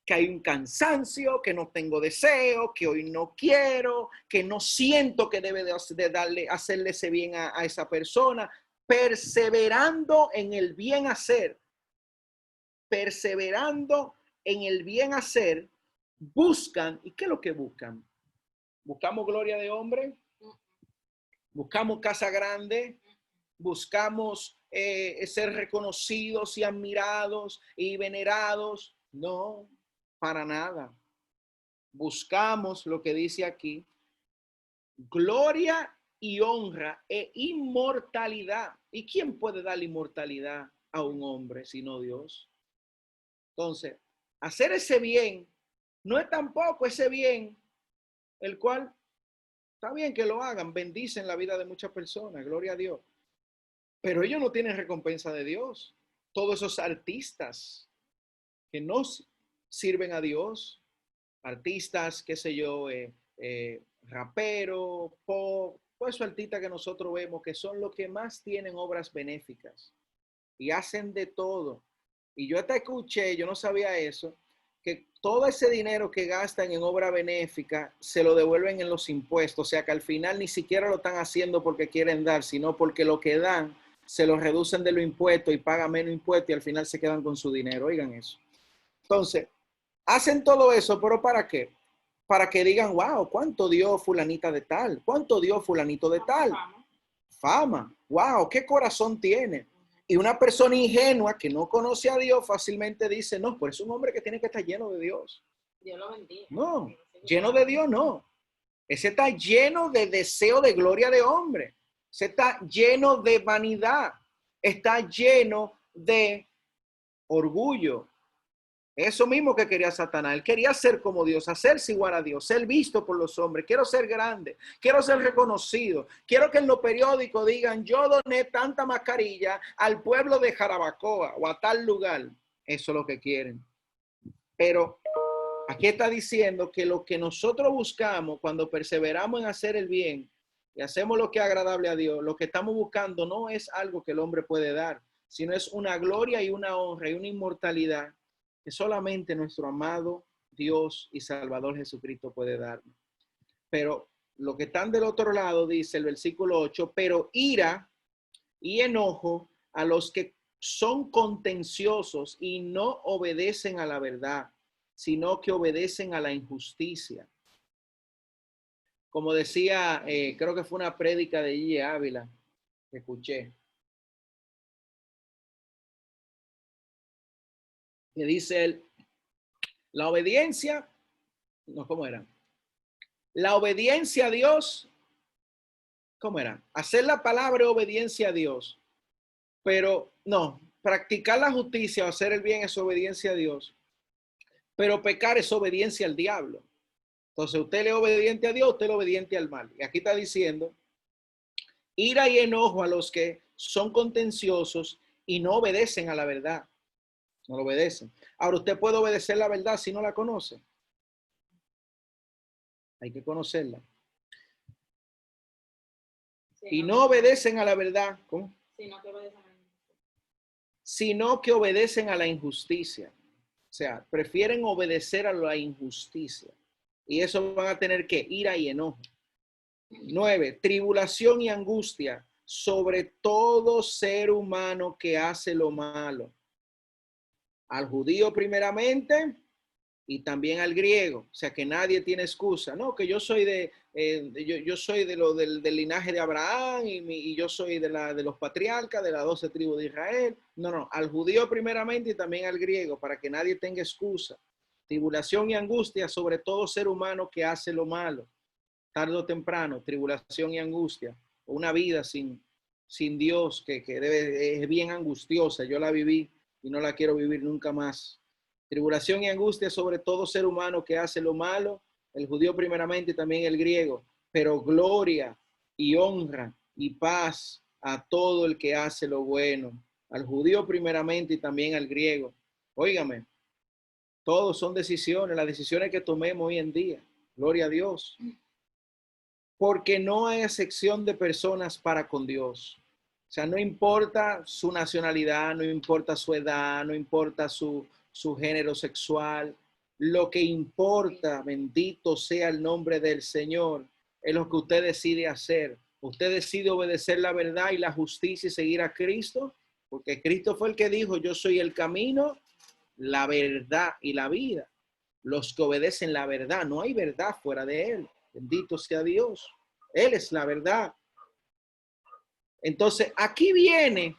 que hay un cansancio, que no tengo deseo, que hoy no quiero, que no siento que debe de hacerle ese bien a esa persona. Perseverando en el bien hacer, perseverando en el bien hacer, buscan, ¿y qué es lo que buscan? ¿Buscamos gloria de hombre? ¿Buscamos casa grande? ¿Buscamos ser reconocidos y admirados y venerados? No, para nada. Buscamos lo que dice aquí, gloria y honra e inmortalidad. ¿Y quién puede dar inmortalidad a un hombre sino Dios? Entonces, hacer ese bien no es tampoco ese bien el cual está bien que lo hagan, bendicen la vida de muchas personas, gloria a Dios. Pero ellos no tienen recompensa de Dios. Todos esos artistas que no sirven a Dios, artistas, qué sé yo, rapero, pop, todos esos artistas que nosotros vemos que son los que más tienen obras benéficas y hacen de todo. Y yo hasta escuché, yo no sabía eso, que todo ese dinero que gastan en obra benéfica se lo devuelven en los impuestos. O sea que al final ni siquiera lo están haciendo porque quieren dar, sino porque lo que dan se lo reducen de los impuestos y pagan menos impuestos y al final se quedan con su dinero. Oigan eso. Entonces, hacen todo eso, pero ¿para qué? Para que digan, wow, ¿cuánto dio fulanita de tal? ¿Cuánto dio fulanito de tal? Fama. Wow, ¿qué corazón tiene? Y una persona ingenua que no conoce a Dios fácilmente dice, no, pues es un hombre que tiene que estar lleno de Dios. Dios lo bendiga. No, lleno de Dios no. Ese está lleno de deseo de gloria de hombre. Ese está lleno de vanidad. Está lleno de orgullo. Eso mismo que quería Satanás. Él quería ser como Dios, hacerse igual a Dios, ser visto por los hombres. Quiero ser grande, quiero ser reconocido. Quiero que en los periódicos digan, yo doné tanta mascarilla al pueblo de Jarabacoa o a tal lugar. Eso es lo que quieren. Pero aquí está diciendo que lo que nosotros buscamos cuando perseveramos en hacer el bien y hacemos lo que es agradable a Dios, lo que estamos buscando no es algo que el hombre puede dar, sino es una gloria y una honra y una inmortalidad que solamente nuestro amado Dios y Salvador Jesucristo puede darnos. Pero lo que están del otro lado, dice el versículo 8, pero ira y enojo a los que son contenciosos y no obedecen a la verdad, sino que obedecen a la injusticia. Como decía, creo que fue una prédica de G. Ávila que escuché, que dice él, la obediencia, no, ¿cómo era? La obediencia a Dios, ¿cómo era? Hacer la palabra obediencia a Dios, pero no, practicar la justicia o hacer el bien es obediencia a Dios, pero pecar es obediencia al diablo. Entonces usted le es obediente a Dios, usted le es obediente al mal. Y aquí está diciendo, ira y enojo a los que son contenciosos y no obedecen a la verdad. No lo obedecen. Ahora usted puede obedecer la verdad si no la conoce. Hay que conocerla. Y no obedecen a la verdad. ¿Cómo? Sino que obedecen a la injusticia. sea, prefieren obedecer a la injusticia. Y eso van a tener que ira y enojo. 9, tribulación y angustia sobre todo ser humano que hace lo malo. Al judío primeramente y también al griego. O sea, que nadie tiene excusa. No, que yo soy yo soy del linaje de Abraham y yo soy de los patriarcas de las 12 tribus de Israel. No, no, al judío primeramente y también al griego, para que nadie tenga excusa. Tribulación y angustia sobre todo ser humano que hace lo malo. Tarde o temprano, tribulación y angustia. Una vida sin Dios que es bien angustiosa. Yo la viví y no la quiero vivir nunca más. Tribulación y angustia sobre todo ser humano que hace lo malo, el judío primeramente y también el griego, pero gloria y honra y paz a todo el que hace lo bueno, al judío primeramente y también al griego. Óigame, todos son decisiones, las decisiones que tomemos hoy en día. Gloria a Dios. Porque no hay excepción de personas para con Dios. O sea, no importa su nacionalidad, no importa su edad, no importa su género sexual. Lo que importa, bendito sea el nombre del Señor, es lo que usted decide hacer. Usted decide obedecer la verdad y la justicia y seguir a Cristo, porque Cristo fue el que dijo, yo soy el camino, la verdad y la vida. Los que obedecen la verdad, no hay verdad fuera de él. Bendito sea Dios. Él es la verdad. Entonces, aquí viene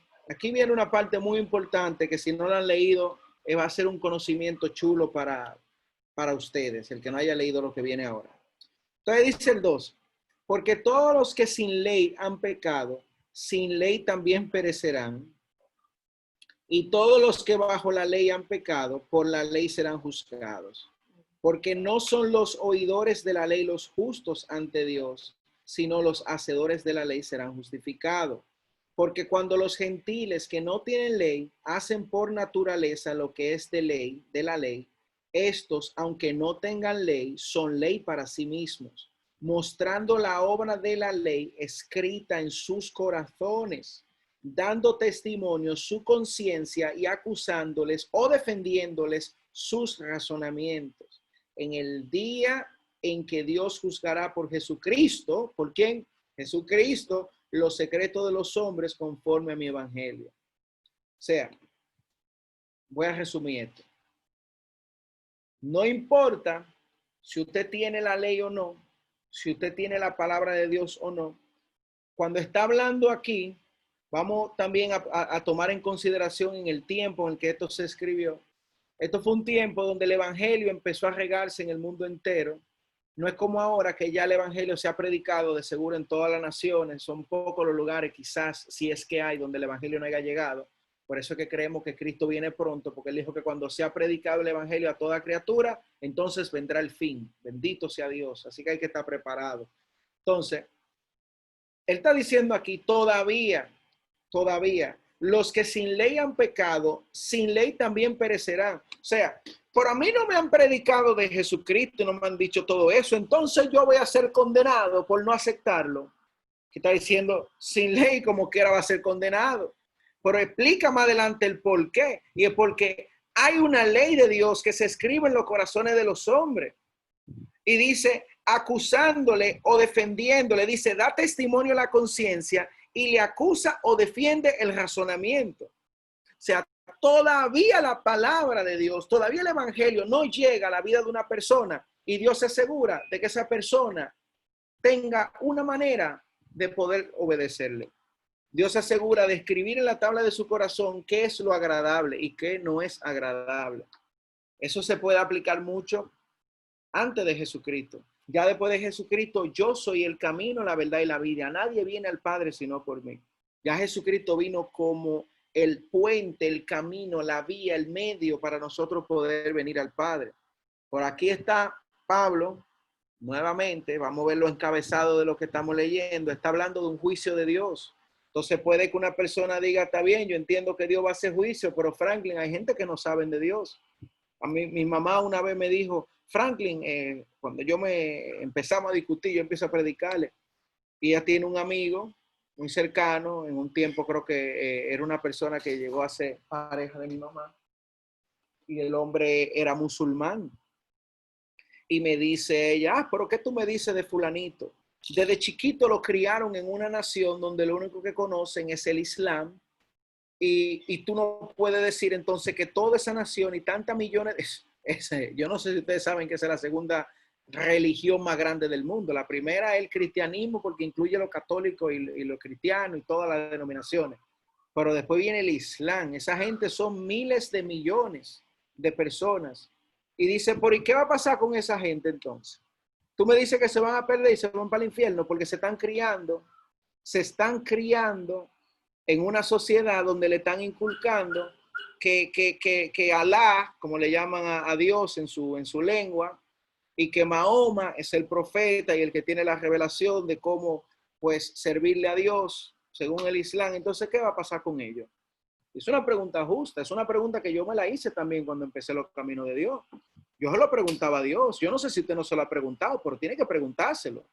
una parte muy importante que si no la han leído, va a ser un conocimiento chulo para ustedes, el que no haya leído lo que viene ahora. Entonces dice el 2, porque todos los que sin ley han pecado, sin ley también perecerán, y todos los que bajo la ley han pecado, por la ley serán juzgados. Porque no son los oidores de la ley los justos ante Dios, sino los hacedores de la ley serán justificados. Porque cuando los gentiles que no tienen ley hacen por naturaleza lo que es de la ley, estos, aunque no tengan ley, son ley para sí mismos, mostrando la obra de la ley escrita en sus corazones, dando testimonio su conciencia y acusándoles o defendiéndoles sus razonamientos. En el día en que Dios juzgará por Jesucristo, ¿por quién? Jesucristo, los secretos de los hombres conforme a mi evangelio. O sea, voy a resumir esto. No importa si usted tiene la ley o no, si usted tiene la palabra de Dios o no, cuando está hablando aquí, vamos también a tomar en consideración en el tiempo en que esto se escribió. Esto fue un tiempo donde el evangelio empezó a regarse en el mundo entero. No es como ahora que ya el evangelio se ha predicado de seguro en todas las naciones. Son pocos los lugares, quizás, si es que hay, donde el evangelio no haya llegado. Por eso es que creemos que Cristo viene pronto, porque él dijo que cuando sea predicado el evangelio a toda criatura, entonces vendrá el fin. Bendito sea Dios. Así que hay que estar preparado. Entonces, él está diciendo aquí, todavía, los que sin ley han pecado, sin ley también perecerán. O sea, por a mí no me han predicado de Jesucristo y no me han dicho todo eso, entonces yo voy a ser condenado por no aceptarlo. Que está diciendo, sin ley como quiera va a ser condenado. Pero explica más adelante el por qué. Y es porque hay una ley de Dios que se escribe en los corazones de los hombres. Y dice, acusándole o defendiéndole, dice, da testimonio a la conciencia y le acusa o defiende el razonamiento. O sea, todavía la palabra de Dios, todavía el evangelio no llega a la vida de una persona y Dios se asegura de que esa persona tenga una manera de poder obedecerle. Dios se asegura de escribir en la tabla de su corazón qué es lo agradable y qué no es agradable. Eso se puede aplicar mucho antes de Jesucristo. Ya después de Jesucristo, yo soy el camino, la verdad y la vida. Nadie viene al Padre sino por mí. Ya Jesucristo vino como el puente, el camino, la vía, el medio para nosotros poder venir al Padre. Por aquí está Pablo, nuevamente, vamos a ver lo encabezado de lo que estamos leyendo. Está hablando de un juicio de Dios. Entonces puede que una persona diga, está bien, yo entiendo que Dios va a hacer juicio, pero Franklin, hay gente que no saben de Dios. A mí, mi mamá una vez me dijo, Franklin, cuando empezamos a discutir, yo empiezo a predicarle, y ella tiene un amigo muy cercano, en un tiempo creo que era una persona que llegó a ser pareja de mi mamá, y el hombre era musulmán. Y me dice ella, pero ¿qué tú me dices de fulanito? Desde chiquito lo criaron en una nación donde lo único que conocen es el Islam. Y tú no puedes decir entonces que toda esa nación y tantas millones, yo no sé si ustedes saben que esa es la segunda religión más grande del mundo. La primera es el cristianismo porque incluye los católicos y los cristianos y todas las denominaciones. Pero después viene el Islam. Esa gente son miles de millones de personas. Y dice, ¿por qué va a pasar con esa gente entonces? Tú me dices que se van a perder y se van para el infierno porque se están criando en una sociedad donde le están inculcando que Alá, como le llaman a Dios en su lengua, y que Mahoma es el profeta y el que tiene la revelación de cómo pues servirle a Dios según el Islam. Entonces, ¿qué va a pasar con ellos? Es una pregunta justa, es una pregunta que yo me la hice también cuando empecé los caminos de Dios. Yo se lo preguntaba a Dios. Yo no sé si usted no se lo ha preguntado, pero tiene que preguntárselo.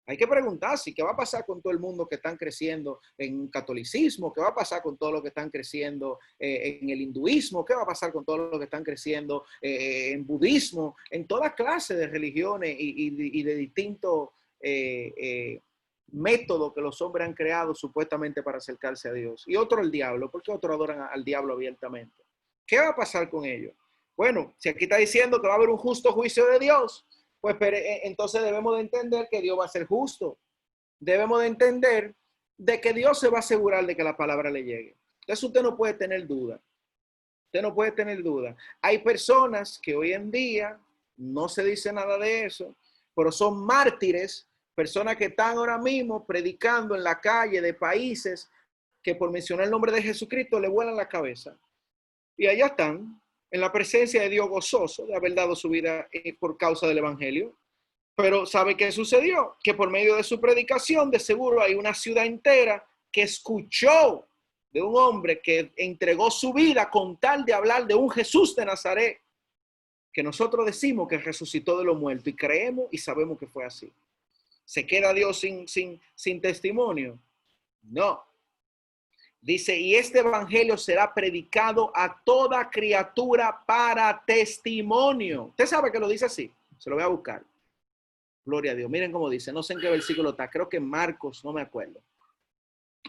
Hay que preguntarse qué va a pasar con todo el mundo que están creciendo en catolicismo, qué va a pasar con todo lo que están creciendo en el hinduismo, qué va a pasar con todo lo que están creciendo en budismo, en toda clase de religiones y de distintos métodos que los hombres han creado supuestamente para acercarse a Dios. Y otro el diablo, porque otros adoran al diablo abiertamente. ¿Qué va a pasar con ellos? Bueno, si aquí está diciendo que va a haber un justo juicio de Dios, pues entonces debemos de entender que Dios va a ser justo. Debemos de entender de que Dios se va a asegurar de que la palabra le llegue. Entonces usted no puede tener duda. Usted no puede tener duda. Hay personas que hoy en día no se dice nada de eso, pero son mártires, personas que están ahora mismo predicando en la calle de países que por mencionar el nombre de Jesucristo le vuelan la cabeza. Y allá están, en la presencia de Dios gozoso de haber dado su vida por causa del Evangelio. Pero ¿sabe qué sucedió? Que por medio de su predicación, de seguro hay una ciudad entera que escuchó de un hombre que entregó su vida con tal de hablar de un Jesús de Nazaret, que nosotros decimos que resucitó de los muertos y creemos y sabemos que fue así. ¿Se queda Dios sin testimonio? No. Dice, y este evangelio será predicado a toda criatura para testimonio. Usted sabe que lo dice así. Se lo voy a buscar. Gloria a Dios. Miren cómo dice. No sé en qué versículo está. Creo que en Marcos, no me acuerdo.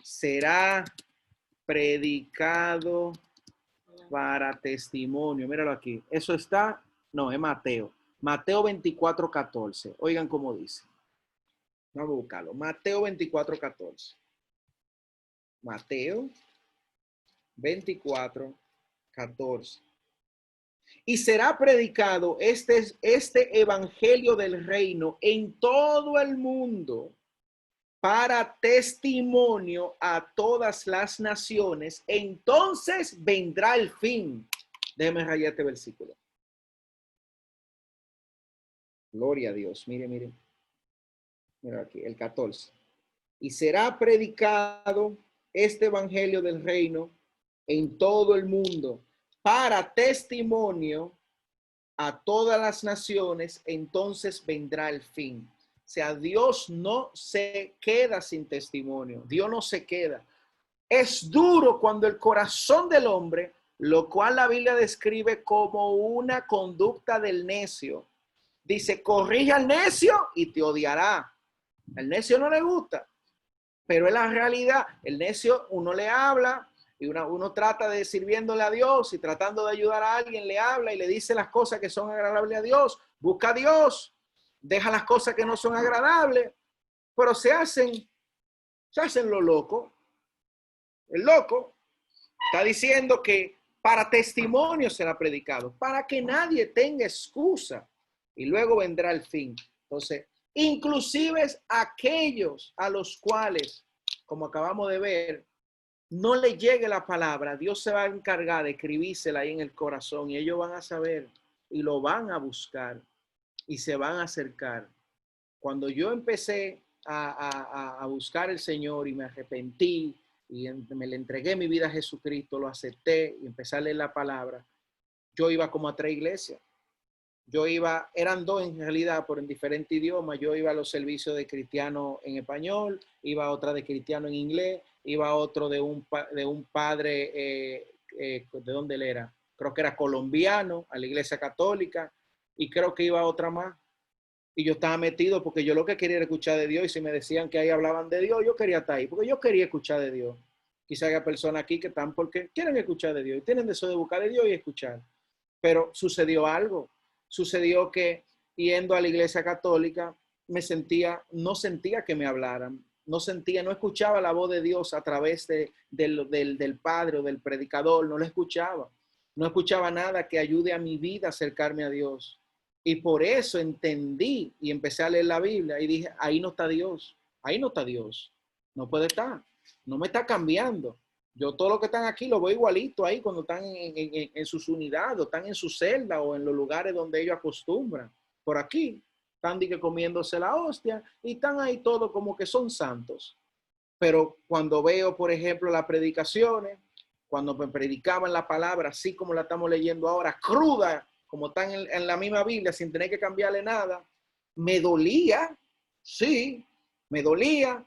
Será predicado para testimonio. Míralo aquí. Eso está, no, es Mateo. Mateo 24:14. Oigan cómo dice. Vamos a buscarlo. Mateo 24:14. Mateo 24:14. Y será predicado este evangelio del reino en todo el mundo para testimonio a todas las naciones. Entonces vendrá el fin. Déjeme rayar este versículo. Gloria a Dios. Mire, mire. Mira aquí, el 14. Y será predicado este evangelio del reino en todo el mundo para testimonio a todas las naciones, entonces vendrá el fin. O sea, Dios no se queda sin testimonio. Dios no se queda. Es duro cuando el corazón del hombre, lo cual la Biblia describe como una conducta del necio, dice, corrige al necio y te odiará. Al necio no le gusta, pero es la realidad. El necio, uno le habla y uno trata de sirviéndole a Dios y tratando de ayudar a alguien, le habla y le dice las cosas que son agradables a Dios. Busca a Dios, deja las cosas que no son agradables, pero se hacen lo loco. El loco está diciendo que para testimonio será predicado, para que nadie tenga excusa y luego vendrá el fin. Entonces, inclusive aquellos a los cuales, como acabamos de ver, no le llegue la palabra, Dios se va a encargar de escribírsela ahí en el corazón y ellos van a saber y lo van a buscar y se van a acercar. Cuando yo empecé a buscar el Señor y me arrepentí y me le entregué mi vida a Jesucristo, lo acepté y empecé a leer la palabra, yo iba como a 3 iglesias. Yo iba, eran 2 en realidad, pero en diferentes idiomas. Yo iba a los servicios de cristiano en español, iba a otra de cristiano en inglés, iba a otro de un padre, ¿de dónde él era? creo que era colombiano, a la iglesia católica, y creo que iba a otra más. Y yo estaba metido porque yo lo que quería era escuchar de Dios, y si me decían que ahí hablaban de Dios, yo quería estar ahí, porque yo quería escuchar de Dios. Quizá haya personas aquí que están porque quieren escuchar de Dios, y tienen deseo de buscar de Dios y escuchar. Pero sucedió algo, sucedió que yendo a la iglesia católica, no sentía que me hablaran, no escuchaba la voz de Dios a través del padre o del predicador, no lo escuchaba. No escuchaba nada que ayude a mi vida a acercarme a Dios. Y por eso entendí y empecé a leer la Biblia y dije, ahí no está Dios, ahí no está Dios, no puede estar, no me está cambiando. Yo todo lo que están aquí lo veo igualito ahí cuando están en sus unidades, o están en su celda o en los lugares donde ellos acostumbran. Por aquí están comiéndose la hostia y están ahí todos como que son santos. Pero cuando veo, por ejemplo, las predicaciones, cuando me predicaban la palabra, así como la estamos leyendo ahora, cruda, como están en la misma Biblia, sin tener que cambiarle nada, me dolía, sí, me dolía,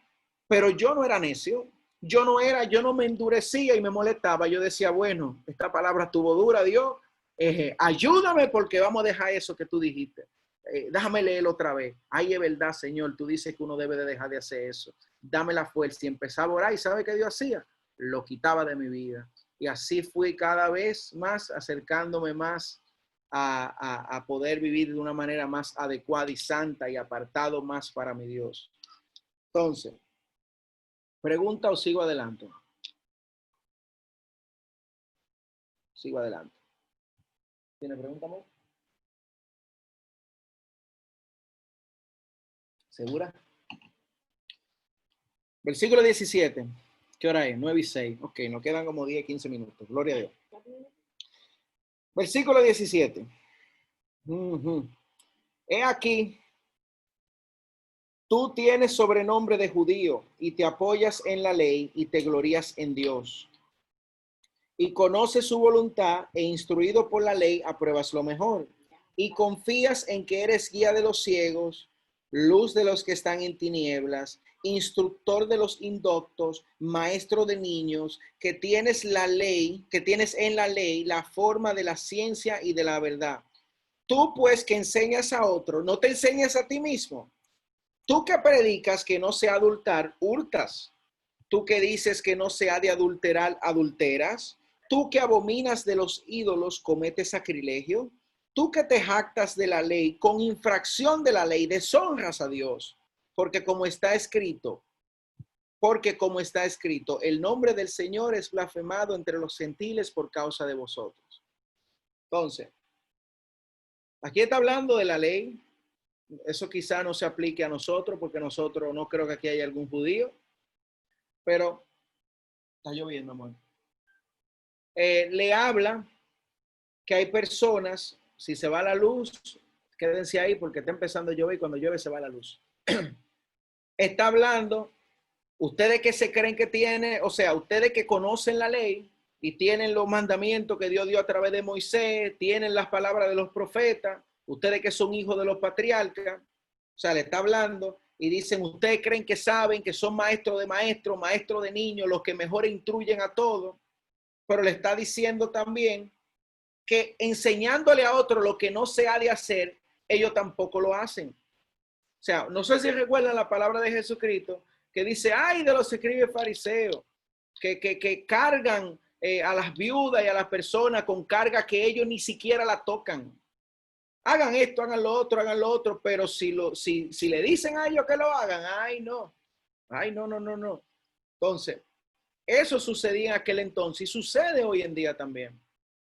pero yo no era necio. Yo no me endurecía y me molestaba. Yo decía, bueno, esta palabra estuvo dura, Dios, ayúdame porque vamos a dejar eso que tú dijiste. Déjame leerlo otra vez. Ay, es verdad, Señor, tú dices que uno debe de dejar de hacer eso. Dame la fuerza. Y empezaba a orar, y ¿sabe qué Dios hacía? Lo quitaba de mi vida. Y así fui cada vez más acercándome más a poder vivir de una manera más adecuada y santa y apartado más para mi Dios. Entonces, ¿pregunta o sigo adelante? Sigo adelante. ¿Tiene pregunta, amor? ¿Segura? Versículo 17. ¿Qué hora es? 9:06. Ok, nos quedan como 10, 15 minutos. Gloria a Dios. Versículo 17. He aquí, tú tienes sobrenombre de judío y te apoyas en la ley y te glorías en Dios. Y conoces su voluntad e instruido por la ley apruebas lo mejor. Y confías en que eres guía de los ciegos, luz de los que están en tinieblas, instructor de los indoctos, maestro de niños, que tienes en la ley la forma de la ciencia y de la verdad. Tú pues que enseñas a otro, no te enseñas a ti mismo. Tú que predicas que no se adulterar, hurtas. Tú que dices que no se ha de adulterar, adulteras. Tú que abominas de los ídolos, cometes sacrilegio. Tú que te jactas de la ley, con infracción de la ley, deshonras a Dios. Porque como está escrito, el nombre del Señor es blasfemado entre los gentiles por causa de vosotros. Entonces, aquí está hablando de la ley. Eso quizá no se aplique a nosotros, porque nosotros no creo que aquí haya algún judío, pero está lloviendo, amor. Le habla que hay personas, si se va la luz, quédense ahí porque está empezando a llover y cuando llueve se va la luz. Está hablando, ustedes que se creen que tienen, o sea, ustedes que conocen la ley y tienen los mandamientos que Dios dio a través de Moisés, tienen las palabras de los profetas, ustedes que son hijos de los patriarcas, o sea, le está hablando y dicen, ustedes creen que saben que son maestros de niños, los que mejor instruyen a todos, pero le está diciendo también que enseñándole a otro lo que no se ha de hacer, ellos tampoco lo hacen. O sea, no sé si recuerdan la palabra de Jesucristo que dice, ay de los escribas fariseos, que cargan a las viudas y a las personas con carga que ellos ni siquiera la tocan. Hagan esto, hagan lo otro, pero si le dicen a ellos que lo hagan, ay no. Entonces, eso sucedía en aquel entonces y sucede hoy en día también.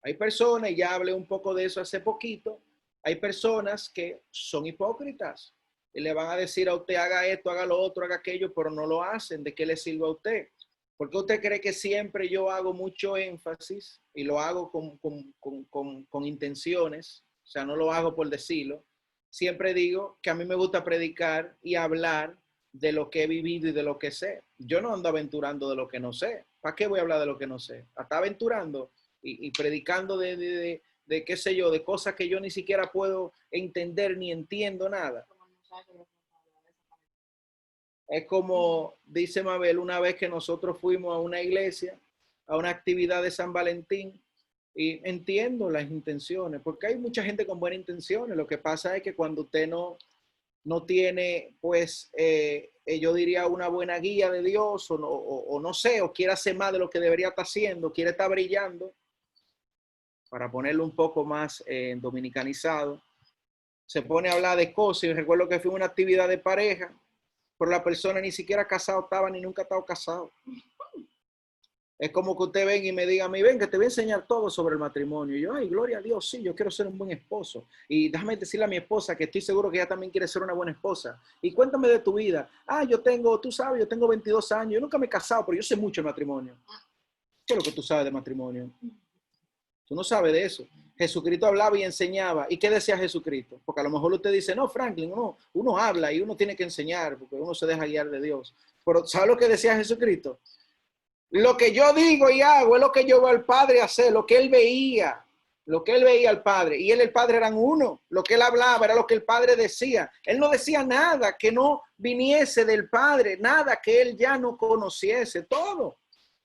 Hay personas, y ya hablé un poco de eso hace poquito, hay personas que son hipócritas y le van a decir a usted haga esto, haga lo otro, haga aquello, pero no lo hacen. ¿De qué le sirve a usted? Porque usted cree que siempre yo hago mucho énfasis y lo hago con intenciones, o sea, no lo hago por decirlo. Siempre digo que a mí me gusta predicar y hablar de lo que he vivido y de lo que sé. Yo no ando aventurando de lo que no sé. ¿Para qué voy a hablar de lo que no sé? Está aventurando y predicando de qué sé yo, de cosas que yo ni siquiera puedo entender ni entiendo nada. Es como dice Mabel, una vez que nosotros fuimos a una iglesia, a una actividad de San Valentín, Y entiendo las intenciones, porque hay mucha gente con buenas intenciones. Lo que pasa es que cuando usted no tiene, pues, yo diría una buena guía de Dios, o no sé, o quiere hacer más de lo que debería estar haciendo, quiere estar brillando, para ponerlo un poco más dominicanizado, se pone a hablar de cosas. Y recuerdo que fue una actividad de pareja, pero la persona ni siquiera casado estaba, ni nunca ha estado casado. Es como que usted venga y me diga a mí, ven, que te voy a enseñar todo sobre el matrimonio. Y yo, ay, gloria a Dios, sí, yo quiero ser un buen esposo. Y déjame decirle a mi esposa que estoy seguro que ella también quiere ser una buena esposa. Y cuéntame de tu vida. Ah, yo tengo, tú sabes, yo tengo 22 años. Yo nunca me he casado, pero yo sé mucho de matrimonio. ¿Qué es lo que tú sabes de matrimonio? Tú no sabes de eso. Jesucristo hablaba y enseñaba. ¿Y qué decía Jesucristo? Porque a lo mejor usted dice, no, Franklin, uno habla y uno tiene que enseñar, porque uno se deja guiar de Dios. Pero ¿sabe lo que decía Jesucristo? Lo que yo digo y hago es lo que yo veo al Padre hacer, lo que él veía al Padre. Y él y el Padre eran uno. Lo que él hablaba era lo que el Padre decía. Él no decía nada que no viniese del Padre, nada que él ya no conociese, todo.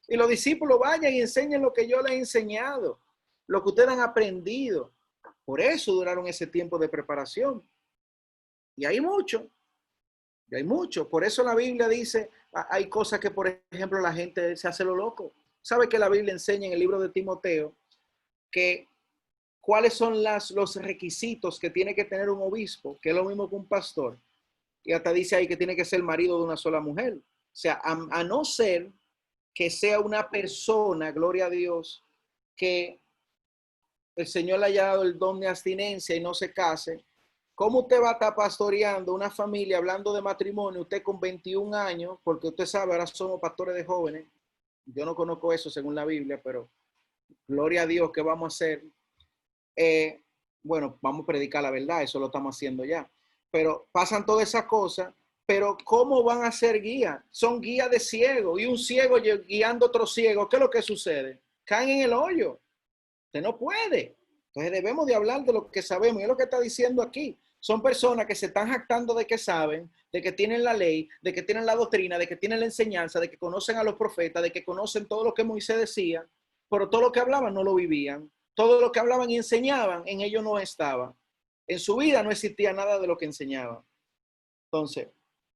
Y los discípulos vayan y enseñen lo que yo les he enseñado, lo que ustedes han aprendido. Por eso duraron ese tiempo de preparación. Y hay mucho. Y hay mucho. Por eso la Biblia dice, hay cosas que, por ejemplo, la gente se hace lo loco. ¿Sabe que la Biblia enseña en el libro de Timoteo que cuáles son los requisitos que tiene que tener un obispo, que es lo mismo que un pastor? Y hasta dice ahí que tiene que ser marido de una sola mujer. O sea, a no ser que sea una persona, gloria a Dios, que el Señor le haya dado el don de abstinencia y no se case. ¿Cómo usted va a estar pastoreando una familia, hablando de matrimonio, usted con 21 años? Porque usted sabe, ahora somos pastores de jóvenes. Yo no conozco eso según la Biblia, pero gloria a Dios, ¿qué vamos a hacer? Bueno, vamos a predicar la verdad, eso lo estamos haciendo ya. Pero pasan todas esas cosas, pero ¿cómo van a ser guías? Son guías de ciego, y un ciego guiando a otro ciego. ¿Qué es lo que sucede? Caen en el hoyo. Usted no puede. Entonces debemos de hablar de lo que sabemos. Y es lo que está diciendo aquí. Son personas que se están jactando de que saben, de que tienen la ley, de que tienen la doctrina, de que tienen la enseñanza, de que conocen a los profetas, de que conocen todo lo que Moisés decía, pero todo lo que hablaban no lo vivían. Todo lo que hablaban y enseñaban, en ellos no estaba. En su vida no existía nada de lo que enseñaban. Entonces,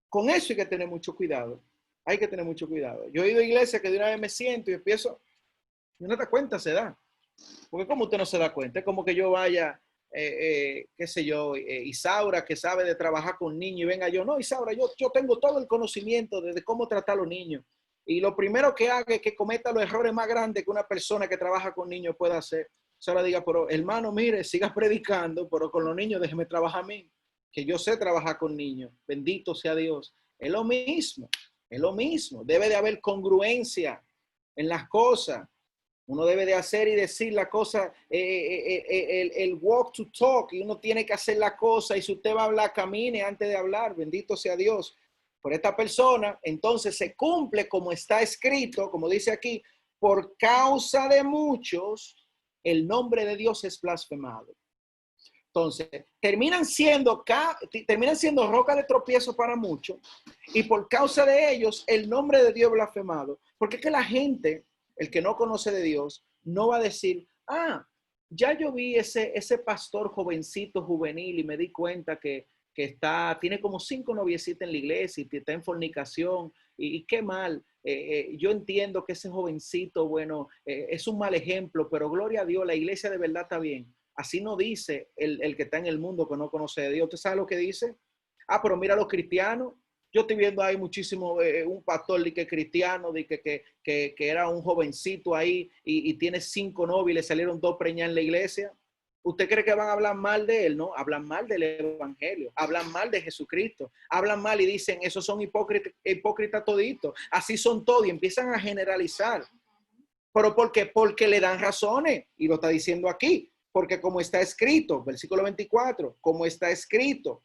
con eso hay que tener mucho cuidado. Hay que tener mucho cuidado. Yo he ido a iglesias que de una vez me siento y empiezo, y no te cuenta, se da. Porque como usted no se da cuenta, es como que yo vaya, qué sé yo, Isaura, que sabe de trabajar con niños, y venga yo, no, Isaura, yo tengo todo el conocimiento de cómo tratar a los niños. Y lo primero que haga es que cometa los errores más grandes que una persona que trabaja con niños pueda hacer. Isaura diga, pero hermano, mire, siga predicando, pero con los niños déjeme trabajar a mí, que yo sé trabajar con niños. Bendito sea Dios. Es lo mismo, es lo mismo. Debe de haber congruencia en las cosas. Uno debe de hacer y decir la cosa, el walk to talk, y uno tiene que hacer la cosa, y si usted va a hablar, camine antes de hablar, bendito sea Dios. Por esta persona, entonces se cumple como está escrito, como dice aquí, por causa de muchos, el nombre de Dios es blasfemado. Entonces, terminan siendo roca de tropiezo para muchos, y por causa de ellos, el nombre de Dios es blasfemado. Porque es que la gente, el que no conoce de Dios, no va a decir, ya yo vi ese pastor jovencito, juvenil, y me di cuenta que tiene como 5 noviecitas en la iglesia y está en fornicación, y qué mal. Yo entiendo que ese jovencito, bueno, es un mal ejemplo, pero gloria a Dios, la iglesia de verdad está bien. Así no dice el que está en el mundo que no conoce de Dios. ¿Usted sabe lo que dice? Pero mira los cristianos. Yo estoy viendo ahí muchísimo, un pastor de que cristiano, de que era un jovencito ahí y tiene 5 novios y le salieron 2 preñadas en la iglesia. ¿Usted cree que van a hablar mal de él? No, hablan mal del evangelio, hablan mal de Jesucristo, hablan mal y dicen, esos son hipócritas toditos, así son todos, y empiezan a generalizar. ¿Pero por qué? Porque le dan razones, y lo está diciendo aquí, porque como está escrito, versículo 24, como está escrito,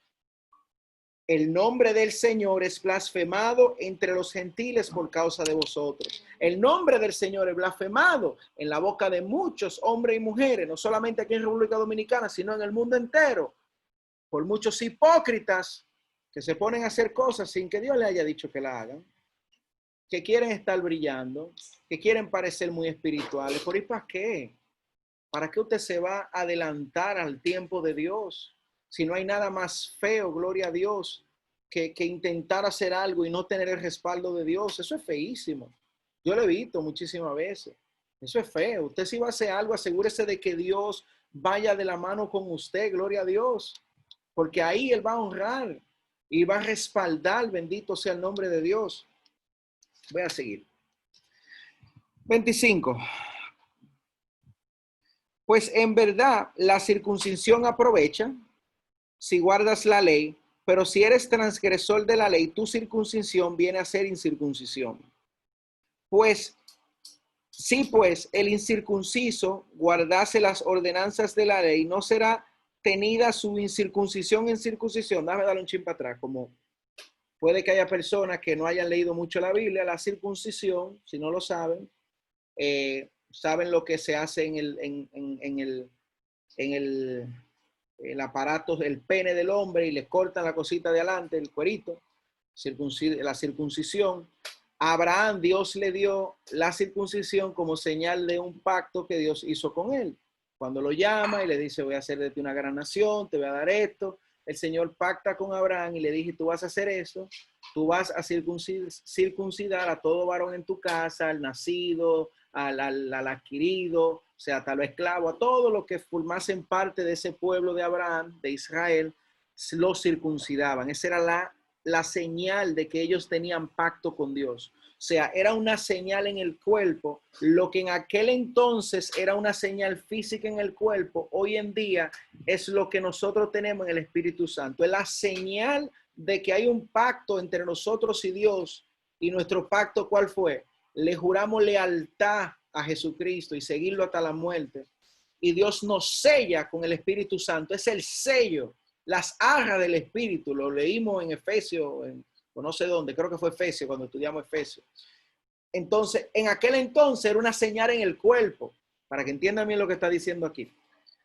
el nombre del Señor es blasfemado entre los gentiles por causa de vosotros. El nombre del Señor es blasfemado en la boca de muchos hombres y mujeres, no solamente aquí en República Dominicana, sino en el mundo entero, por muchos hipócritas que se ponen a hacer cosas sin que Dios le haya dicho que la hagan, que quieren estar brillando, que quieren parecer muy espirituales. ¿Por ahí para qué? ¿Para qué usted se va a adelantar al tiempo de Dios? Si no hay nada más feo, gloria a Dios, que intentar hacer algo y no tener el respaldo de Dios. Eso es feísimo. Yo lo he visto muchísimas veces. Eso es feo. Usted si va a hacer algo, asegúrese de que Dios vaya de la mano con usted, gloria a Dios. Porque ahí Él va a honrar y va a respaldar, bendito sea el nombre de Dios. Voy a seguir. 25. Pues en verdad la circuncisión aprovecha si guardas la ley, pero si eres transgresor de la ley, tu circuncisión viene a ser incircuncisión. Pues si pues el incircunciso guardase las ordenanzas de la ley, no será tenida su incircuncisión en circuncisión. Déjame darle un chin para atrás, como puede que haya personas que no hayan leído mucho la Biblia. La circuncisión, si no lo saben, saben lo que se hace el aparato del pene del hombre y le cortan la cosita de adelante, el cuerito, la circuncisión. A Abraham Dios le dio la circuncisión como señal de un pacto que Dios hizo con él. Cuando lo llama y le dice, voy a hacer de ti una gran nación, te voy a dar esto, el Señor pacta con Abraham y le dije, tú vas a hacer eso, tú vas a circuncidar a todo varón en tu casa, al nacido, al adquirido, o sea, tal vez esclavo, a todo lo que formasen parte de ese pueblo de Abraham, de Israel, lo circuncidaban. Esa era la señal de que ellos tenían pacto con Dios. O sea, era una señal en el cuerpo. Lo que en aquel entonces era una señal física en el cuerpo, hoy en día es lo que nosotros tenemos en el Espíritu Santo. Es la señal de que hay un pacto entre nosotros y Dios. Y nuestro pacto, ¿cuál fue? Le juramos lealtad a Jesucristo y seguirlo hasta la muerte. Y Dios nos sella con el Espíritu Santo. Es el sello, las arras del Espíritu. Lo leímos en Efesios, o no sé dónde, creo que fue Efesios, cuando estudiamos Efesios. Entonces, en aquel entonces era una señal en el cuerpo, para que entiendan bien lo que está diciendo aquí.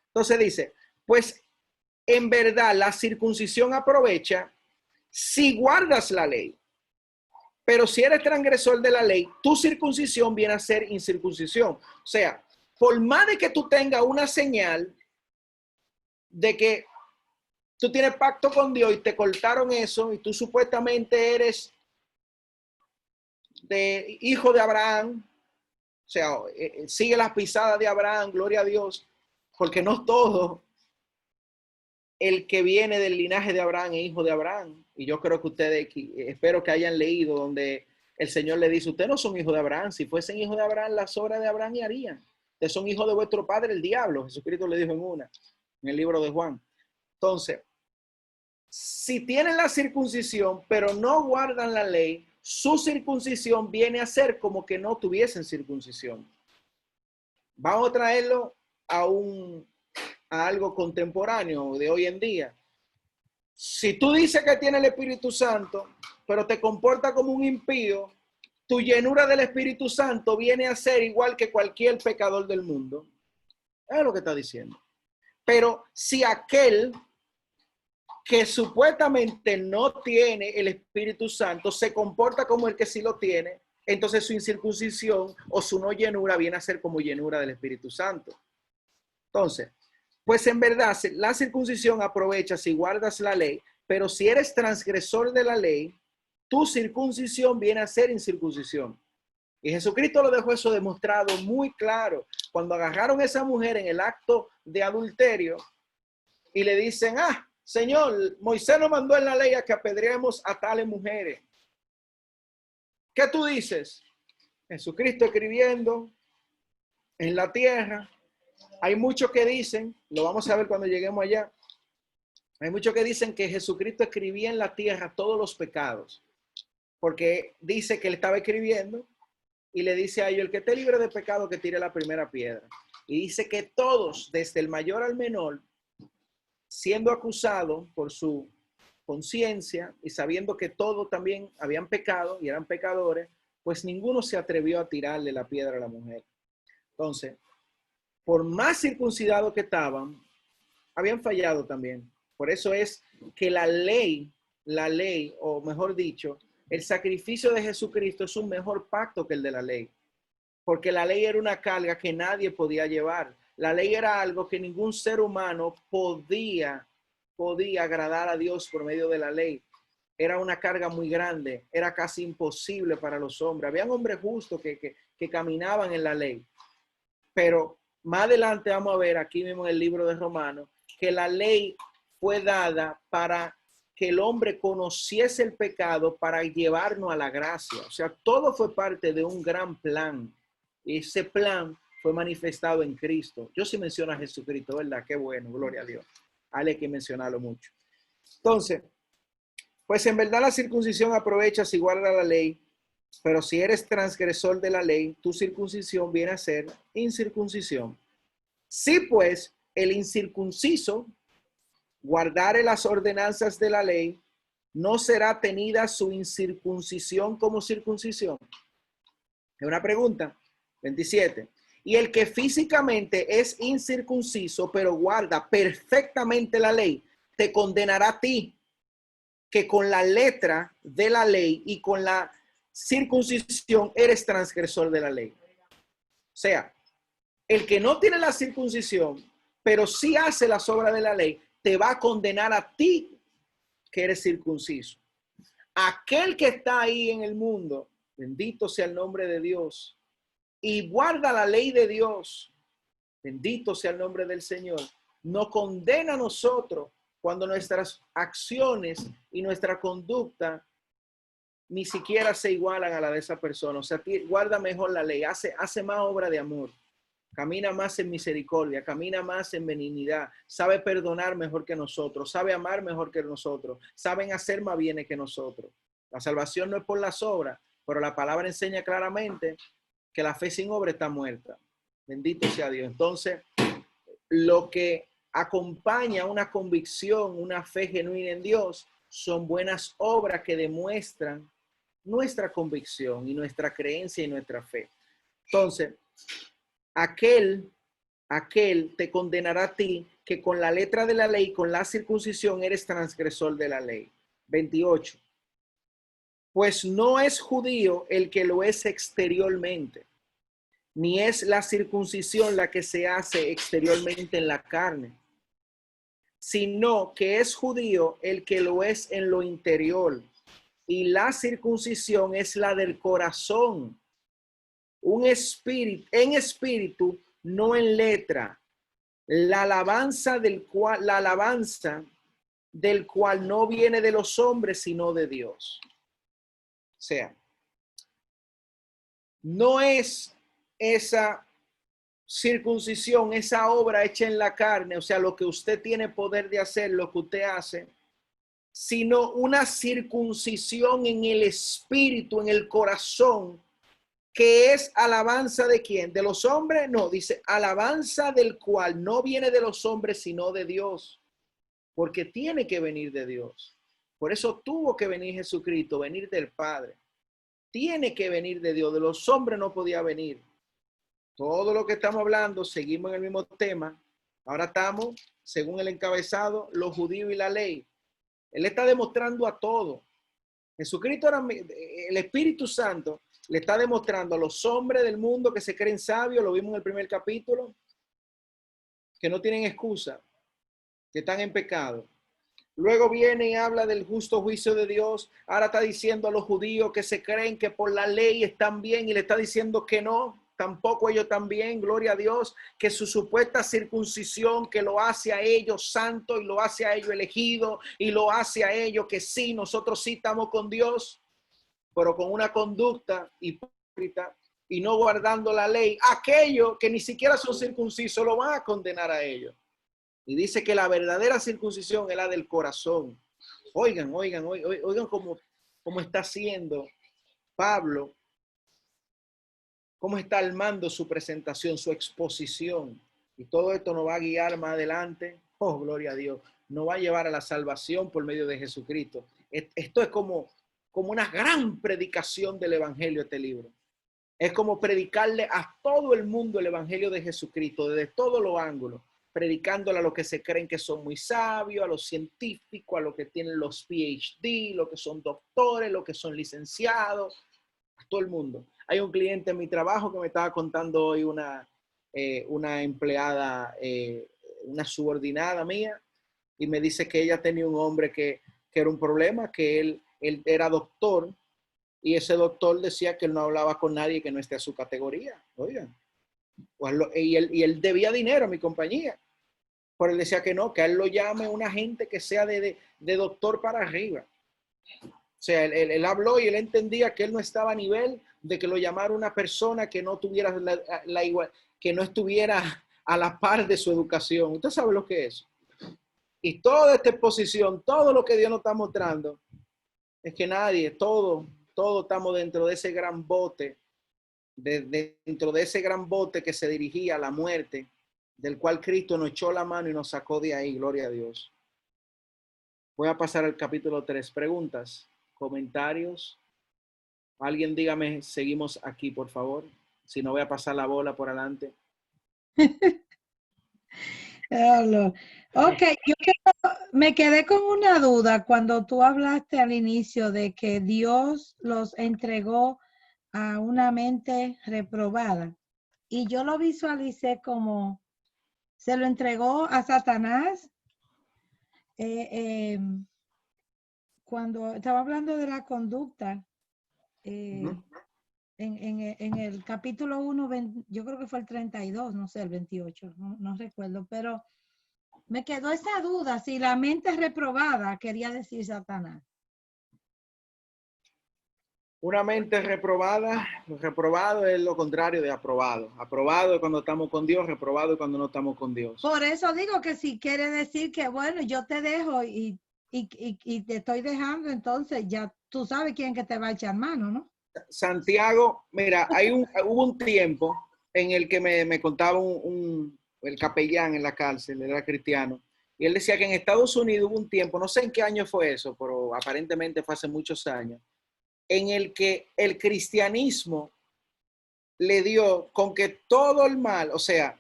Entonces dice, pues en verdad la circuncisión aprovecha si guardas la ley. Pero si eres transgresor de la ley, tu circuncisión viene a ser incircuncisión. O sea, por más de que tú tengas una señal de que tú tienes pacto con Dios y te cortaron eso y tú supuestamente eres de hijo de Abraham, o sea, sigue las pisadas de Abraham, gloria a Dios, porque no todo el que viene del linaje de Abraham es hijo de Abraham. Y yo creo que ustedes, espero que hayan leído donde el Señor le dice, ustedes no son hijos de Abraham, si fuesen hijos de Abraham, las obras de Abraham y harían. Ustedes son hijos de vuestro padre, el diablo. Jesucristo le dijo en el libro de Juan. Entonces, si tienen la circuncisión, pero no guardan la ley, su circuncisión viene a ser como que no tuviesen circuncisión. Vamos a traerlo a algo contemporáneo de hoy en día. Si tú dices que tienes el Espíritu Santo, pero te comporta como un impío, tu llenura del Espíritu Santo viene a ser igual que cualquier pecador del mundo. Es lo que está diciendo. Pero si aquel que supuestamente no tiene el Espíritu Santo se comporta como el que sí lo tiene, entonces su incircuncisión o su no llenura viene a ser como llenura del Espíritu Santo. Entonces, pues en verdad la circuncisión aprovecha si guardas la ley, pero si eres transgresor de la ley, tu circuncisión viene a ser incircuncisión. Y Jesucristo lo dejó eso demostrado muy claro. Cuando agarraron a esa mujer en el acto de adulterio y le dicen, Señor, Moisés nos mandó en la ley a que apedreemos a tales mujeres. ¿Qué tú dices? Jesucristo escribiendo en la tierra. Hay muchos que dicen, lo vamos a ver cuando lleguemos allá, hay muchos que dicen que Jesucristo escribía en la tierra todos los pecados, porque dice que él estaba escribiendo y le dice a ellos, el que esté libre de pecado que tire la primera piedra. Y dice que todos, desde el mayor al menor, siendo acusados por su conciencia y sabiendo que todos también habían pecado y eran pecadores, pues ninguno se atrevió a tirarle la piedra a la mujer. Entonces, por más circuncidados que estaban, habían fallado también. Por eso es que la ley, o mejor dicho, el sacrificio de Jesucristo es un mejor pacto que el de la ley. Porque la ley era una carga que nadie podía llevar. La ley era algo que ningún ser humano podía agradar a Dios por medio de la ley. Era una carga muy grande, era casi imposible para los hombres. Habían hombres justos que caminaban en la ley, pero más adelante vamos a ver aquí mismo en el libro de Romanos que la ley fue dada para que el hombre conociese el pecado para llevarnos a la gracia. O sea, todo fue parte de un gran plan. Y ese plan fue manifestado en Cristo. Yo sí menciono a Jesucristo, ¿verdad? Qué bueno, gloria a Dios. Hay que mencionarlo mucho. Entonces, pues en verdad la circuncisión aprovechas y guarda la ley, pero si eres transgresor de la ley, tu circuncisión viene a ser incircuncisión. Si pues el incircunciso guardare las ordenanzas de la ley, no será tenida su incircuncisión como circuncisión. Es una pregunta. 27. Y el que físicamente es incircunciso, pero guarda perfectamente la ley, te condenará a ti, que con la letra de la ley y con la circuncisión eres transgresor de la ley. O sea, el que no tiene la circuncisión, pero sí hace las obras de la ley, te va a condenar a ti que eres circunciso. Aquel que está ahí en el mundo, bendito sea el nombre de Dios, y guarda la ley de Dios, bendito sea el nombre del Señor, nos condena a nosotros cuando nuestras acciones y nuestra conducta ni siquiera se igualan a la de esa persona. O sea, guarda mejor la ley, hace más obra de amor, camina más en misericordia, camina más en benignidad, sabe perdonar mejor que nosotros, sabe amar mejor que nosotros, saben hacer más bienes que nosotros. La salvación no es por las obras, pero la palabra enseña claramente que la fe sin obra está muerta. Bendito sea Dios. Entonces, lo que acompaña una convicción, una fe genuina en Dios, son buenas obras que demuestran nuestra convicción y nuestra creencia y nuestra fe. Entonces, aquel te condenará a ti que con la letra de la ley, con la circuncisión, eres transgresor de la ley. 28. Pues no es judío el que lo es exteriormente, ni es la circuncisión la que se hace exteriormente en la carne, sino que es judío el que lo es en lo interior. Y la circuncisión es la del corazón, un espíritu, en espíritu, no en letra. La alabanza del cual no viene de los hombres, sino de Dios. O sea, no es esa circuncisión, esa obra hecha en la carne, o sea, lo que usted tiene poder de hacer, lo que usted hace, sino una circuncisión en el espíritu, en el corazón, que es alabanza de quién, de los hombres. No, dice alabanza del cual no viene de los hombres, sino de Dios, porque tiene que venir de Dios. Por eso tuvo que venir Jesucristo, venir del Padre. Tiene que venir de Dios, de los hombres no podía venir. Todo lo que estamos hablando, seguimos en el mismo tema. Ahora estamos, según el encabezado, los judíos y la ley. Él está demostrando a todo. Jesucristo, el Espíritu Santo, le está demostrando a los hombres del mundo que se creen sabios, lo vimos en el primer capítulo, que no tienen excusa, que están en pecado. Luego viene y habla del justo juicio de Dios. Ahora está diciendo a los judíos que se creen que por la ley están bien y le está diciendo que no, tampoco ellos también, gloria a Dios, que su supuesta circuncisión que lo hace a ellos santo y lo hace a ellos elegido y lo hace a ellos que sí, nosotros sí estamos con Dios, pero con una conducta hipócrita y no guardando la ley. Aquellos que ni siquiera son circuncisos lo van a condenar a ellos. Y dice que la verdadera circuncisión es la del corazón. Oigan cómo está haciendo Pablo, cómo está armando su presentación, su exposición. Y todo esto nos va a guiar más adelante. Oh, gloria a Dios. Nos va a llevar a la salvación por medio de Jesucristo. Esto es como una gran predicación del Evangelio, este libro. Es como predicarle a todo el mundo el Evangelio de Jesucristo, desde todos los ángulos. Predicándole a los que se creen que son muy sabios, a los científicos, a los que tienen los PhD, los que son doctores, los que son licenciados, a todo el mundo. Hay un cliente en mi trabajo que me estaba contando hoy una una empleada, una subordinada mía, y me dice que ella tenía un hombre que era un problema, que él era doctor, y ese doctor decía que él no hablaba con nadie que no esté a su categoría. Oigan, pues y él debía dinero a mi compañía. Pero él decía que no, que a él lo llame una gente que sea de doctor para arriba. O sea, él habló y él entendía que él no estaba a nivel de que lo llamara una persona que no tuviera la igual, que no estuviera a la par de su educación. Usted sabe lo que es. Y toda esta exposición, todo lo que Dios nos está mostrando, es que nadie, todos estamos dentro de ese gran bote, dentro de ese gran bote que se dirigía a la muerte, del cual Cristo nos echó la mano y nos sacó de ahí, gloria a Dios. Voy a pasar al capítulo 3. Preguntas, comentarios. Alguien dígame, seguimos aquí, por favor. Si no, voy a pasar la bola por adelante. Ok, me quedé con una duda cuando tú hablaste al inicio de que Dios los entregó a una mente reprobada. Y yo lo visualicé como se lo entregó a Satanás. Cuando estaba hablando de la conducta, en el capítulo 1, yo creo que fue el 32, no sé, el 28, no recuerdo, pero me quedó esa duda, si la mente reprobada quería decir Satanás. Una mente reprobada, reprobado es lo contrario de aprobado. Aprobado es cuando estamos con Dios, reprobado es cuando no estamos con Dios. Por eso digo que si quiere decir que, bueno, yo te dejo y te estoy dejando, entonces ya tú sabes quién que te va a echar mano, ¿no? Santiago, mira, hubo un tiempo en el que me contaba el capellán en la cárcel, él era cristiano, y él decía que en Estados Unidos hubo un tiempo, no sé en qué año fue eso, pero aparentemente fue hace muchos años, en el que el cristianismo le dio con que todo el mal, o sea,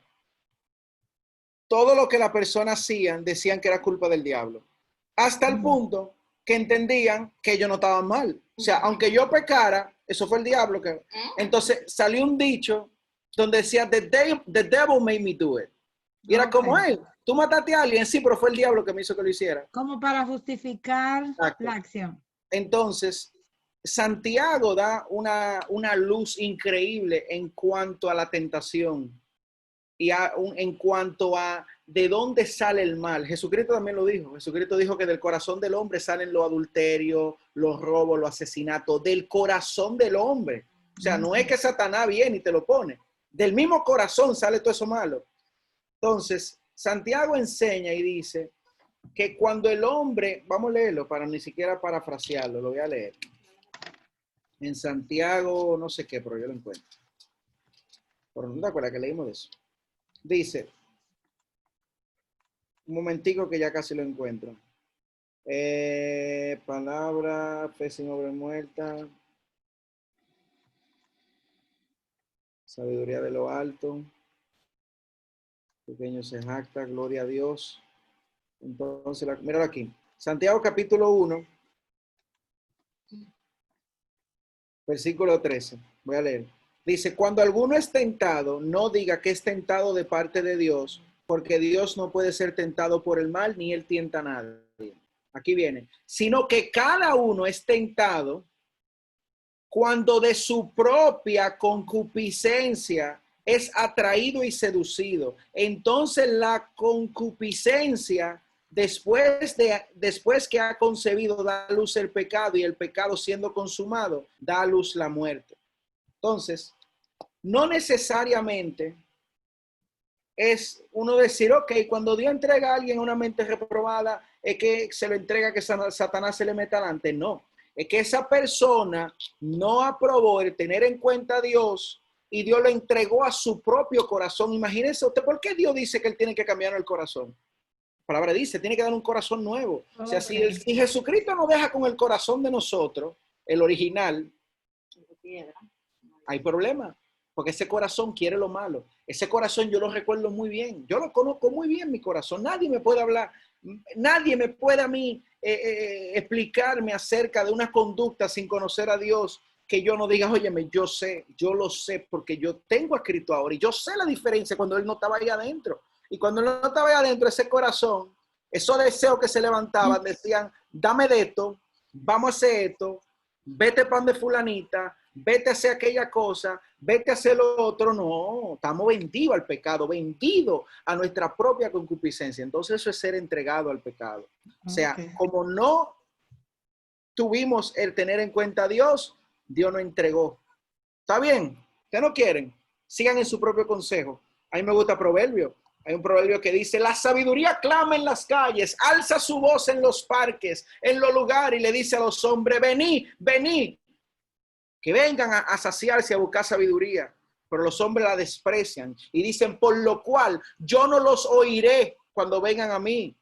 todo lo que las personas hacían, decían que era culpa del diablo. Hasta el punto que entendían que ellos no estaban mal. O sea, aunque yo pecara, eso fue el diablo. Entonces salió un dicho donde decía, the devil made me do it. Y era como él. Tú mataste a alguien, sí, pero fue el diablo que me hizo que lo hiciera. Como para justificar Exacto. la acción. Entonces, Santiago da una luz increíble en cuanto a la tentación y en cuanto a de dónde sale el mal. Jesucristo también lo dijo. Jesucristo dijo que del corazón del hombre salen los adulterios, los robos, los asesinatos, del corazón del hombre. O sea, no es que Satanás viene y te lo pone. Del mismo corazón sale todo eso malo. Entonces, Santiago enseña y dice que cuando el hombre, vamos a leerlo para ni siquiera parafrasearlo, lo voy a leer. En Santiago, no sé qué, pero yo lo encuentro. Pero no te acuerdas que leímos de eso. Dice, un momentico que ya casi lo encuentro. Palabra, fe sin obra muerta. Sabiduría de lo alto. Pequeño se jacta, gloria a Dios. Entonces, míralo aquí. Santiago capítulo 1, versículo 13. Voy a leer. Dice, cuando alguno es tentado, no diga que es tentado de parte de Dios, porque Dios no puede ser tentado por el mal, ni él tienta a nadie. Aquí viene. Sino que cada uno es tentado cuando de su propia concupiscencia es atraído y seducido. Entonces la concupiscencia, después que ha concebido, da a luz el pecado, y el pecado siendo consumado, da a luz la muerte. Entonces, no necesariamente es uno decir, ok, cuando Dios entrega a alguien una mente reprobada, es que se lo entrega que Satanás se le meta adelante. No, es que esa persona no aprobó el tener en cuenta a Dios y Dios le entregó a su propio corazón. Imagínense usted, ¿por qué Dios dice que él tiene que cambiar el corazón? La palabra dice, tiene que dar un corazón nuevo. O sea, si Jesucristo nos deja con el corazón de nosotros, el original, hay problema, porque ese corazón quiere lo malo. Ese corazón yo lo recuerdo muy bien. Yo lo conozco muy bien, mi corazón. Nadie me puede hablar, nadie me puede a mí explicarme acerca de una conducta sin conocer a Dios que yo no diga, óyeme, yo sé, yo lo sé porque yo tengo escrito ahora y yo sé la diferencia cuando él no estaba ahí adentro. Y cuando él no estaba ahí adentro, ese corazón, esos deseos que se levantaban, decían, dame de esto, vamos a hacer esto, vete para donde fulanita, vete a hacer aquella cosa, vete a hacer lo otro. No, estamos vendidos al pecado, vendidos a nuestra propia concupiscencia. Entonces eso es ser entregado al pecado. O sea, como no tuvimos el tener en cuenta a Dios, Dios nos entregó. ¿Está bien? ¿Ustedes no quieren? Sigan en su propio consejo. A mí me gusta proverbio. Hay un proverbio que dice, la sabiduría clama en las calles, alza su voz en los parques, en los lugares, y le dice a los hombres, vení, vení, que vengan a saciarse, a buscar sabiduría. Pero los hombres la desprecian y dicen, por lo cual yo no los oiré cuando vengan a mí,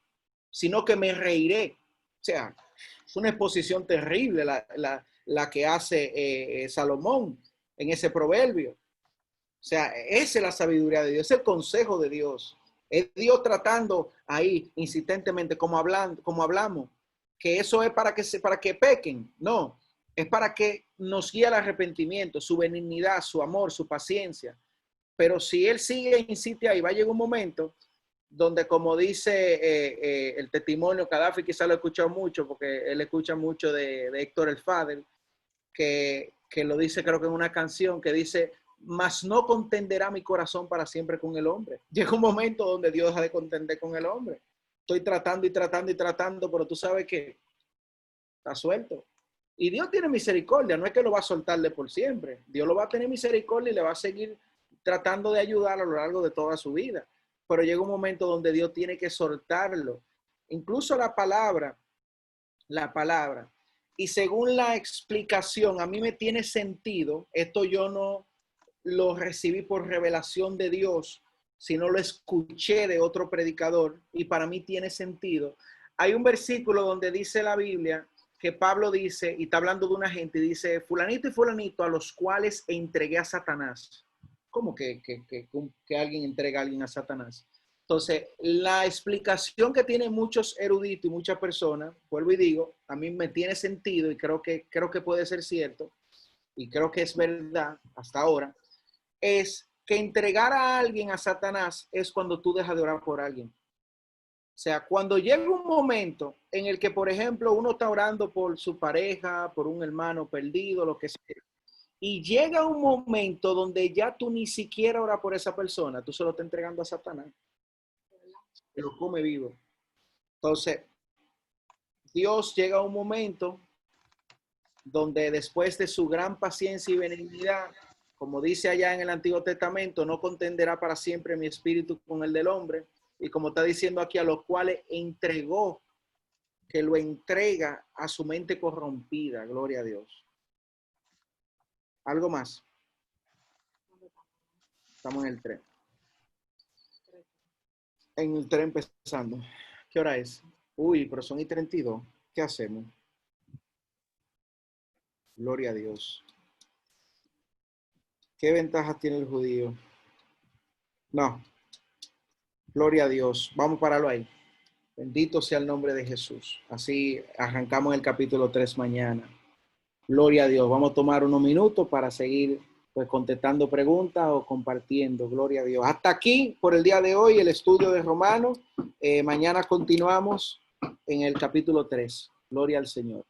sino que me reiré. O sea, es una exposición terrible la que hace Salomón en ese proverbio. O sea, esa es la sabiduría de Dios, es el consejo de Dios. Es Dios tratando ahí insistentemente, como hablamos, que eso es para que pequen. No, es para que nos guíe al arrepentimiento, su benignidad, su amor, su paciencia. Pero si Él sigue e insiste ahí, va a llegar un momento donde, como dice el testimonio, Gaddafi quizá lo he escuchado mucho, porque él escucha mucho de Héctor el Father, que lo dice creo que en una canción que dice, mas no contenderá mi corazón para siempre con el hombre. Llega un momento donde Dios deja de contender con el hombre. Estoy tratando y tratando y tratando, pero tú sabes que está suelto. Y Dios tiene misericordia, no es que lo va a soltarle por siempre. Dios lo va a tener misericordia y le va a seguir tratando de ayudar a lo largo de toda su vida. Pero llega un momento donde Dios tiene que soltarlo. Incluso la palabra, y según la explicación, a mí me tiene sentido, esto yo no lo recibí por revelación de Dios, sino lo escuché de otro predicador y para mí tiene sentido. Hay un versículo donde dice la Biblia que Pablo dice, y está hablando de una gente, y dice, fulanito y fulanito a los cuales entregué a Satanás. ¿Cómo que alguien entrega a alguien a Satanás? Entonces, la explicación que tienen muchos eruditos y muchas personas, vuelvo y digo, a mí me tiene sentido y creo que puede ser cierto y creo que es verdad hasta ahora, es que entregar a alguien a Satanás es cuando tú dejas de orar por alguien. O sea, cuando llega un momento en el que, por ejemplo, uno está orando por su pareja, por un hermano perdido, lo que sea, y llega un momento donde ya tú ni siquiera oras por esa persona, tú se lo estás entregando a Satanás. Que lo come vivo. Entonces, Dios llega a un momento donde después de su gran paciencia y benignidad, como dice allá en el Antiguo Testamento, no contenderá para siempre mi espíritu con el del hombre, y como está diciendo aquí, a los cuales entregó, que lo entrega a su mente corrompida, gloria a Dios. ¿Algo más? Estamos en el tren. En el tren empezando. ¿Qué hora es? Uy, pero son y 32. ¿Qué hacemos? Gloria a Dios. ¿Qué ventajas tiene el judío? No. Gloria a Dios. Vamos a pararlo ahí. Bendito sea el nombre de Jesús. Así arrancamos el capítulo 3 mañana. Gloria a Dios. Vamos a tomar unos minutos para seguir pues contestando preguntas o compartiendo. Gloria a Dios. Hasta aquí por el día de hoy el estudio de Romanos. Mañana continuamos en el capítulo 3. Gloria al Señor.